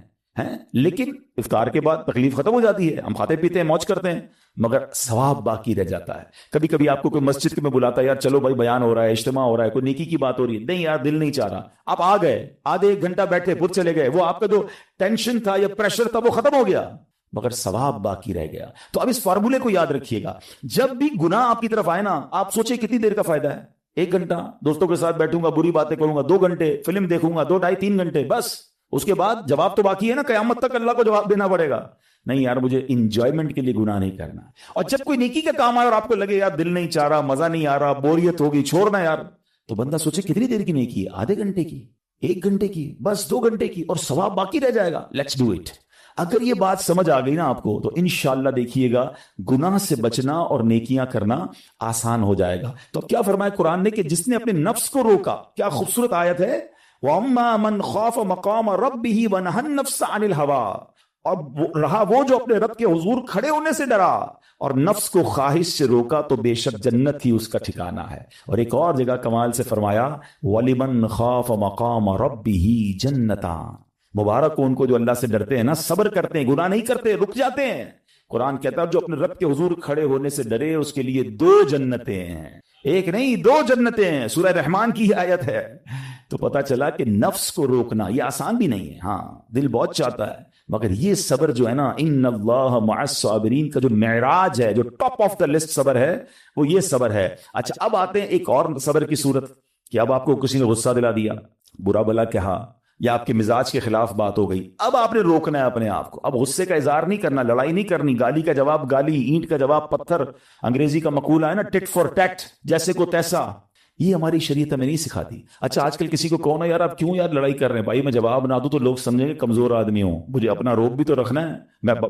لیکن افطار کے بعد تکلیف ختم ہو جاتی ہے, ہم کھاتے پیتے ہیں, موج کرتے ہیں, مگر ثواب باقی رہ جاتا ہے. کبھی کبھی آپ کو کوئی مسجد میں بلاتا ہے, یار چلو بھائی بیان ہو رہا ہے, اجتماع ہو رہا ہے, کوئی نیکی کی بات ہو رہی ہے, نہیں یار دل نہیں چاہ رہا, آپ آ گئے, آدھے 1 گھنٹہ بیٹھے, پھر چلے گئے, وہ آپ کا جو ٹینشن تھا یا پریشر تھا وہ ختم ہو گیا, مگر ثواب باقی رہ گیا. تو اب اس فارمولے کو یاد رکھیے گا, جب بھی گناہ آپ کی طرف آئے نا, آپ سوچیں کتنی دیر کا فائدہ ہے. 1 گھنٹہ دوستوں کے ساتھ بیٹھوں گا, بری باتیں کروں گا, 2 گھنٹے فلم دیکھوں گا, 2 ڈھائی 3 گھنٹے, بس اس کے بعد جواب تو باقی ہے نا, قیامت تک اللہ کو جواب دینا پڑے گا. نہیں یار مجھے انجوائمنٹ کے لیے گناہ نہیں کرنا. اور جب کوئی نیکی کا کام آئے اور آپ کو لگے یار دل نہیں چاہ رہا, مزہ نہیں آ رہا, بوریت ہوگی, چھوڑنا یار, تو بندہ سوچے کتنی دیر کی نیکی ہے, آدھے گھنٹے کی, 1 گھنٹے کی, بس 2 گھنٹے کی, اور ثواب باقی رہ جائے گا. Let's do it. اگر یہ بات سمجھ آ گئی نا آپ کو, تو انشاءاللہ دیکھیے گا گناہ سے بچنا اور نیکیاں کرنا آسان ہو جائے گا. تو کیا فرمایا قرآن نے کہ جس نے اپنے نفس کو روکا, کیا خوبصورت آیت ہے, وَأَمَّا مَنْ خَافَ مَقَامَ رَبِّهِ وَنَهَى النَّفْسَ عَنِ الْهَوَىٰ, اور رہا وہ جو اپنے رب کے حضور کھڑے ہونے سے ڈرا اور نفس کو خواہش سے روکا, تو بے شک جنت ہی اس کا ٹھکانہ ہے. اور ایک اور جگہ کمال سے فرمایا وَلِمَنْ خَافَ مَقَامَ رَبِّهِ جَنَّتَانِ, مبارک ہو ان کو جو اللہ سے ڈرتے ہیں نا, صبر کرتے ہیں, گناہ نہیں کرتے, رک جاتے ہیں. قرآن کہتا ہے جو اپنے رب کے حضور کھڑے ہونے سے ڈرے اس کے لیے 2 جنتیں ہیں, 1 نہیں 2 جنتیں ہیں. سورہ رحمان کی آیت ہے. تو پتا چلا کہ نفس کو روکنا یہ آسان بھی نہیں ہے, ہاں دل بہت چاہتا ہے, مگر یہ صبر جو ہے نا, ان اللہ مع الصابرین کا جو معراج ہے, جو ٹاپ آف دا لسٹ صبر ہے, وہ یہ صبر ہے. اچھا اب آتے ہیں ایک اور صبر کی صورت, کہ اب آپ کو کسی نے غصہ دلا دیا, برا بلا کہا, یا آپ کے مزاج کے خلاف بات ہو گئی, اب آپ نے روکنا ہے اپنے آپ کو. اب غصے کا اظہار نہیں کرنا, لڑائی نہیں کرنی, گالی کا جواب گالی, اینٹ کا جواب پتھر, انگریزی کا مقولہ ہے نا ٹٹ فار ٹیٹ, جیسے کو تیسا, یہ ہماری شریعت ہمیں نہیں سکھاتی. اچھا آج کل کسی کو کہو نا یار آپ کیوں یار لڑائی کر رہے ہیں, بھائی میں جواب نہ دوں تو لوگ سمجھیں گے کمزور آدمی ہوں, مجھے اپنا روب بھی تو رکھنا ہے,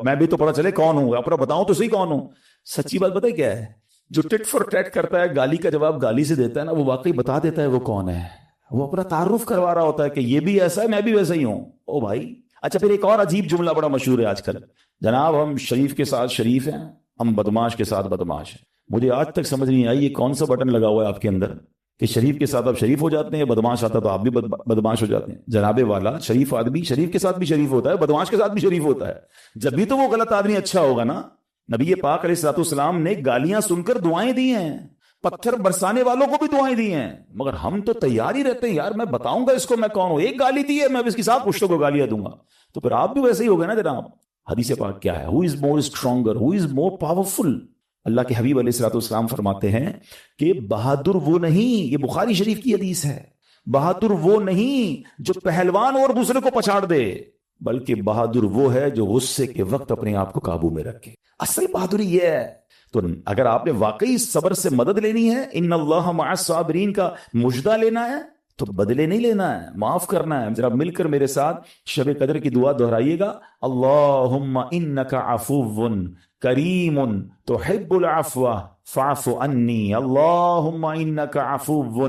میں بھی تو پتا چلے کون ہوں, اپنا بتاؤں تو صحیح کون ہوں. سچی بات پتہ کیا ہے, جو ٹٹ فار ٹیٹ کرتا ہے, گالی کا جواب گالی سے دیتا ہے نا, وہ واقعی بتا دیتا ہے وہ کون ہے, وہ اپنا تعارف کروا رہا ہوتا ہے کہ یہ بھی ایسا ہے, میں بھی ویسا ہی ہوں. او بھائی. اچھا پھر ایک اور عجیب جملہ بڑا مشہور ہے آج کل, جناب ہم شریف کے ساتھ شریف ہیں, ہم بدماش کے ساتھ بدماش ہیں. مجھے آج تک سمجھ نہیں آئی یہ کون سا بٹن لگا ہوا ہے آپ کے اندر کہ شریف کے ساتھ آپ شریف ہو جاتے ہیں, بدماش آتا تو آپ بھی بدماش ہو جاتے ہیں. جناب والا, شریف آدمی شریف کے ساتھ بھی شریف ہوتا ہے, بدماش کے ساتھ بھی شریف ہوتا ہے. جب بھی تو وہ غلط آدمی اچھا ہوگا نا. نبی پاک علیہ الصلوۃ والسلام نے گالیاں سن کر دعائیں دی ہیں, پتھر برسانے والوں کو بھی دعائیں دی ہیں, مگر ہم تو تیار ہی رہتے ہیں یار میں بتاؤں گا اس کو میں کون ہوں, ایک گالی دی ہے میں اس کے ساتھ پشتوں کو گالیاں دوں گا. تو پھر آپ بھی ویسے ہی ہو گئے نا جناب. حدیث پاک کیا ہے, ہو از مور اسٹرانگر, ہو از مور پاورفل. اللہ کے حبیب علیہ الصلوۃ والسلام فرماتے ہیں کہ بہادر وہ نہیں, یہ بخاری شریف کی حدیث ہے, بہادر وہ نہیں جو پہلوان اور دوسرے کو پچھاڑ دے, بلکہ بہادر وہ ہے جو غصے کے وقت اپنے آپ کو قابو میں رکھے. اصل بہادری یہ ہے. تو اگر آپ نے واقعی صبر سے مدد لینی ہے, ان اللہ مع الصابرین کا مجدہ لینا ہے, تو بدلے نہیں لینا ہے, معاف کرنا ہے. ذرا مل کر میرے ساتھ شب قدر کی دعا دہرائیے گا, اللہم انک عفو کریم تحب العفو فاعف عنی, اللہم انک عفو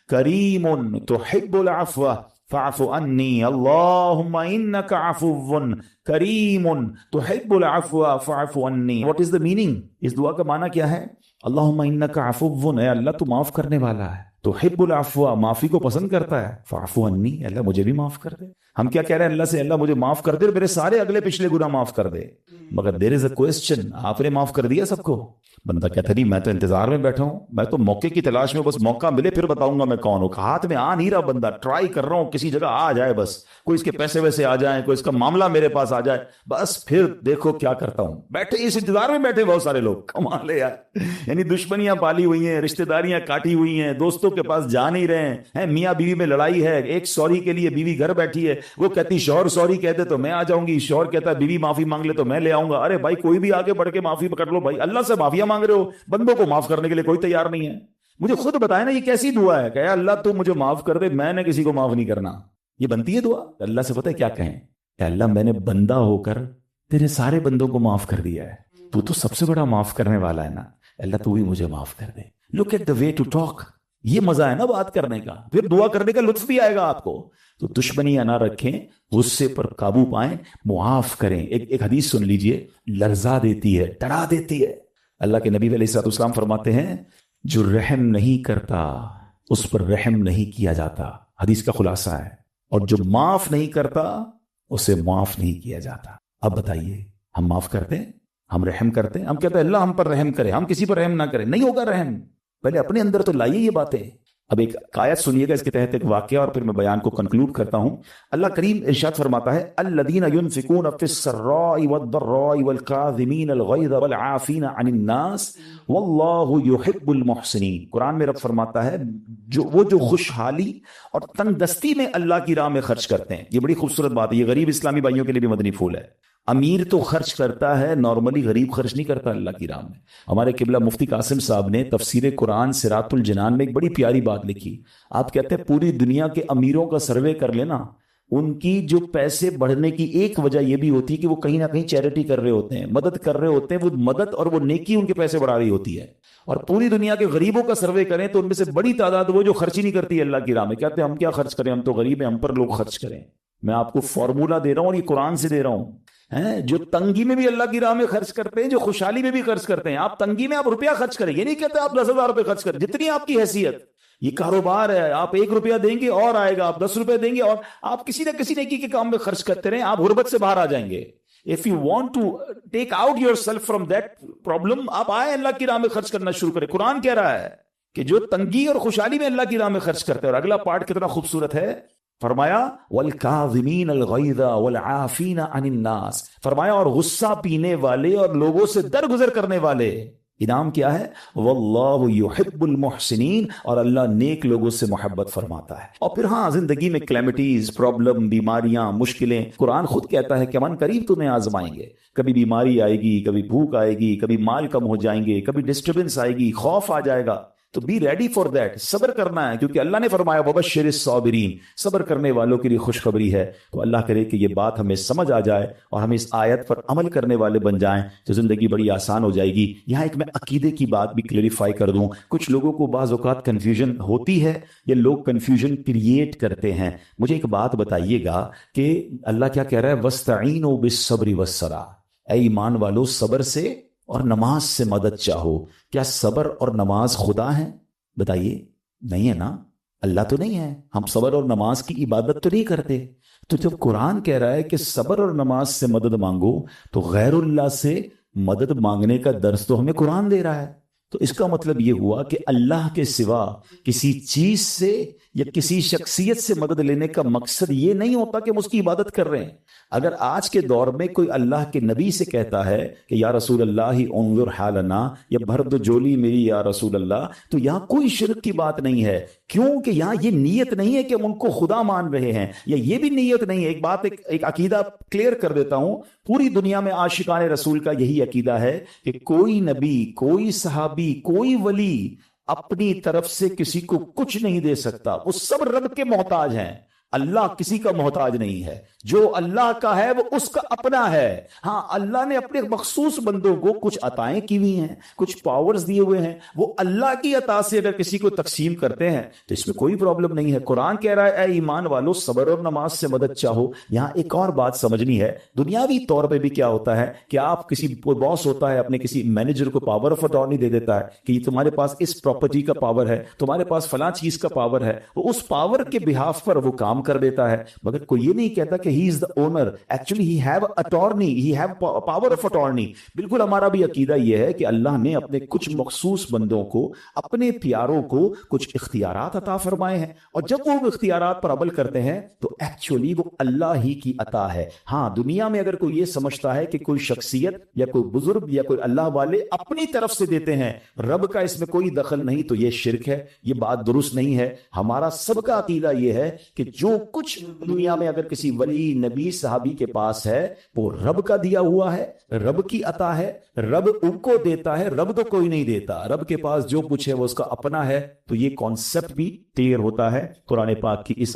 کریم تحب العفو فاعف عنی, اللہم انک عفو کریم تحب العفو فاعف عنی. What is the meaning؟ اس دعا کا معنی کیا ہے؟ اللہم انک عفو, اے اللہ تو معاف کرنے والا ہے, تو حب العفو، معافی کو پسند کرتا ہے، فاعفو عنی، اللہ مجھے بھی معاف کر دے۔ ہم کیا کہہ رہے ہیں اللہ سے؟ اللہ مجھے معاف کر دے اور میرے سارے اگلے پچھلے گناہ معاف کر دے، مگر دیر از اے کوسچن، آپ نے معاف کر دیا سب کو؟ بندہ کہتا نہیں، میں تو انتظار میں بیٹھا ہوں، میں تو موقع کی تلاش میں، بس موقع ملے پھر بتاؤں گا میں کون ہوں، ہاتھ میں آ نہیں رہا بندہ، ٹرائی کر رہا ہوں کسی جگہ آ جائے، بس کوئی اس کے پیسے ویسے آ جائیں، کوئی اس کا معاملہ میرے پاس آ جائے، بس پھر دیکھو کیا کرتا ہوں۔ بیٹھے اس انتظار میں بیٹھے بہت سارے لوگ، کمال ہے یار، یعنی دشمنیاں پالی ہوئی ہیں، رشتہ داریاں کاٹی ہوئی ہیں، دوستوں کے پاس جا نہیں رہے ہیں، میاں بیوی میں لڑائی ہے، ایک سوری کے لیے بیوی گھر بیٹھی ہے، وہ کہتی شوہر سوری کہتے تو میں آ جاؤں گی، شوہر کہتا ہے بیوی معافی مانگ لے تو میں لے آؤں گا۔ ارے بھائی کوئی بھی آگے بڑھ کے معافی پکڑ لو بھائی، اللہ سے معافیاں مانگ رہے ہو، بندوں کو معاف کرنے کے لیے کوئی تیار نہیں ہے۔ مجھے خود بتائے نا یہ کیسی دعا ہے کہ اللہ تو مجھے معاف کر دے، میں نے کسی کو معاف نہیں کرنا، یہ بنتی ہے دعا؟ اللہ سے پتہ ہے کیا کہیں کہ اللہ میں نے بندہ ہو کر تیرے سارے بندوں کو معاف کر دیا ہے، تو سب سے بڑا معاف کرنے والا ہے نا، اللہ تو بھی مجھے معاف کر دے۔ Look at the way to talk, یہ مزہ ہے نا بات کرنے کا، پھر دعا کرنے کا لطف بھی آئے گا آپ کو۔ تو دشمنیاں نہ رکھیں، غصے پر قابو پائیں، معاف کریں۔ ایک حدیث سن لیجئے، لرزا دیتی ہے، ڈرا دیتی ہے۔ اللہ کے نبی علیہ الصلوۃ والسلام فرماتے ہیں جو رحم نہیں کرتا اس پر رحم نہیں کیا جاتا، حدیث کا خلاصہ ہے، اور جو معاف نہیں کرتا اسے معاف نہیں کیا جاتا۔ اب بتائیے ہم معاف کرتے ہیں؟ ہم رحم کرتے ہیں؟ ہم کہتے ہیں اللہ ہم پر رحم کرے، ہم کسی پر رحم نہ کریں، نہیں ہوگا رحم، پہلے اپنے اندر تو لائیے یہ باتیں۔ اب ایک آیت سنیے گا اس کے تحت ایک واقعہ، اور پھر میں بیان کو کنکلوڈ کرتا ہوں۔ اللہ کریم ارشاد فرماتا ہے الذین ينفقون فی السراء والضراء والکاظمین الغیظ والعافین عن الناس واللہ یحب المحسنین۔ قرآن میں رب فرماتا ہے جو خوشحالی اور تنگ دستی میں اللہ کی راہ میں خرچ کرتے ہیں۔ یہ بڑی خوبصورت بات ہے، یہ غریب اسلامی بھائیوں کے لیے بھی مدنی پھول ہے۔ امیر تو خرچ کرتا ہے نارملی، غریب خرچ نہیں کرتا اللہ کی راہ میں۔ ہمارے قبلہ مفتی قاسم صاحب نے تفسیر قرآن صراط الجنان میں ایک بڑی پیاری بات لکھی۔ آپ کہتے ہیں پوری دنیا کے امیروں کا سروے کر لینا، ان کی جو پیسے بڑھنے کی ایک وجہ یہ بھی ہوتی ہے کہ وہ کہیں نہ کہیں چیریٹی کر رہے ہوتے ہیں، مدد کر رہے ہوتے ہیں، وہ مدد اور وہ نیکی ان کے پیسے بڑھا رہی ہوتی ہے۔ اور پوری دنیا کے غریبوں کا سروے کریں تو ان میں سے بڑی تعداد وہ جو خرچ ہی نہیں کرتی ہے اللہ کی راہ میں۔ کہتے ہیں ہم کیا خرچ کریں، ہم تو غریب ہیں، ہم پر لوگ خرچ کریں۔ میں آپ کو فارمولہ دے رہا ہوں اور یہ قرآن سے دے رہا ہوں، جو تنگی میں بھی اللہ کی راہ میں خرچ کرتے ہیں، جو خوشحالی میں بھی خرچ کرتے ہیں۔ آپ تنگی میں آپ روپیہ خرچ کریں، یہ نہیں کہتے آپ 10,000 روپے خرچ کریں، جتنی آپ کی حیثیت۔ یہ کاروبار ہے، آپ 1 روپیہ دیں گے اور آئے گا، آپ 10 روپے دیں گے اور آپ کسی نہ کسی نیکی کے کام میں خرچ کرتے رہیں، آپ غربت سے باہر آ جائیں گے۔ If you want to take out yourself from that problem، آپ آئے اللہ کی راہ میں خرچ کرنا شروع کریں۔ قرآن کہہ رہا ہے کہ جو تنگی اور خوشحالی میں اللہ کی راہ میں خرچ کرتے ہیں۔ اور اگلا پارٹ کتنا خوبصورت ہے، فرمایا والکاظمین الغیظ والعافین عن الناس، فرمایا اور غصہ پینے والے اور لوگوں سے درگزر کرنے والے۔ انعام کیا ہے؟ واللہ یحب المحسنین، اور اللہ نیک لوگوں سے محبت فرماتا ہے۔ اور پھر ہاں زندگی میں کلیمٹیز، پرابلم، بیماریاں، مشکلیں، قرآن خود کہتا ہے کہ من قریب تمہیں آزمائیں گے، کبھی بیماری آئے گی، کبھی بھوک آئے گی، کبھی مال کم ہو جائیں گے، کبھی ڈسٹربنس آئے گی، خوف آ جائے گا، تو بی ریڈی فار دیٹ، صبر کرنا ہے، کیونکہ اللہ نے فرمایا وبشر الصابرین، صبر کرنے والوں کے لیے خوشخبری ہے۔ تو اللہ کرے کہ یہ بات ہمیں سمجھ آ جائے اور ہم اس آیت پر عمل کرنے والے بن جائیں تو زندگی بڑی آسان ہو جائے گی۔ یہاں ایک میں عقیدے کی بات بھی کلیریفائی کر دوں، کچھ لوگوں کو بعض اوقات کنفیوژن ہوتی ہے یا لوگ کنفیوژن کریٹ کرتے ہیں۔ مجھے ایک بات بتائیے گا کہ اللہ کیا کہہ رہا ہے، وَاسْتَعِينُوا بِالصَّبْرِ وَالصَّلَاةِ، اے ایمان والو صبر سے اور نماز سے مدد چاہو۔ کیا صبر اور نماز خدا ہیں؟ بتائیے، نہیں ہے نا، اللہ تو نہیں ہے۔ ہم صبر اور نماز کی عبادت تو نہیں کرتے۔ تو جب قرآن کہہ رہا ہے کہ صبر اور نماز سے مدد مانگو، تو غیر اللہ سے مدد مانگنے کا درس تو ہمیں قرآن دے رہا ہے۔ تو اس کا مطلب یہ ہوا کہ اللہ کے سوا کسی چیز سے یا کسی شخصیت سے مدد لینے کا مقصد یہ نہیں ہوتا کہ ہم اس کی عبادت کر رہے ہیں۔ اگر آج کے دور میں کوئی اللہ کے نبی سے کہتا ہے کہ یا رسول اللہ انظر حالنا، یا بھر دو جولی میری یا رسول اللہ، تو یہاں کوئی شرک کی بات نہیں ہے، کیونکہ یہاں یہ نیت نہیں ہے کہ ہم ان کو خدا مان رہے ہیں، یا یہ بھی نیت نہیں ہے۔ ایک عقیدہ کلیئر کر دیتا ہوں، پوری دنیا میں عاشقان رسول کا یہی عقیدہ ہے کہ کوئی نبی، کوئی صحابی، کوئی ولی اپنی طرف سے کسی کو کچھ نہیں دے سکتا، وہ سب رب کے محتاج ہیں۔ اللہ کسی کا محتاج نہیں ہے، جو اللہ کا ہے وہ اس کا اپنا ہے۔ ہاں اللہ نے اپنے مخصوص بندوں کو کچھ عطائیں کی ہوئی ہیں، کچھ پاورز دیے ہوئے ہیں، وہ اللہ کی عطا سے اگر کسی کو تقسیم کرتے ہیں تو اس میں کوئی پرابلم نہیں ہے۔ قرآن کہہ رہا ہے اے ایمان والو صبر اور نماز سے مدد چاہو۔ یہاں ایک اور بات سمجھنی ہے، دنیاوی طور پہ بھی کیا ہوتا ہے کہ آپ کسی کوئی باس ہوتا ہے اپنے کسی مینیجر کو پاور آف اٹارنی دے دیتا ہے کہ تمہارے پاس اس پراپرٹی کا پاور ہے، تمہارے پاس فلاں چیز کا پاور ہے، وہ اس پاور کے بہاف پر وہ کام کر دیتا ہے، مگر کوئی یہ نہیں کہتا کہ he is the owner, actually he have attorney, he have power of attorney. بالکل ہمارا بھی عقیدہ یہ ہے کہ اللہ نے اپنے کچھ مخصوص بندوں کو، اپنے پیاروں کو کچھ اختیارات عطا فرمائے ہیں، اور جب وہ اختیارات پر عمل کرتے ہیں تو ایکچولی وہ اللہ ہی کی عطا ہے۔ ہاں دنیا میں اگر کوئی یہ سمجھتا ہے کہ کوئی شخصیت یا کوئی بزرگ یا کوئی اللہ والے اپنی طرف سے دیتے ہیں، رب کا اس میں کوئی دخل نہیں، تو یہ شرک ہے، یہ بات درست نہیں ہے۔ ہمارا سب کا عقیدہ یہ ہے کہ جو کچھ دنیا میں اگر کسی ولی، نبی، صحابی کے پاس ہے وہ رب کا دیا ہوا ہے، رب کی عطا ہے، رب ان کو دیتا ہے، رب تو کوئی نہیں دیتا، رب کے پاس جو کچھ ہے وہ اس کا اپنا ہے۔ تو یہ کانسیپٹ بھی کلیئر ہوتا ہے قرآن پاک کی اس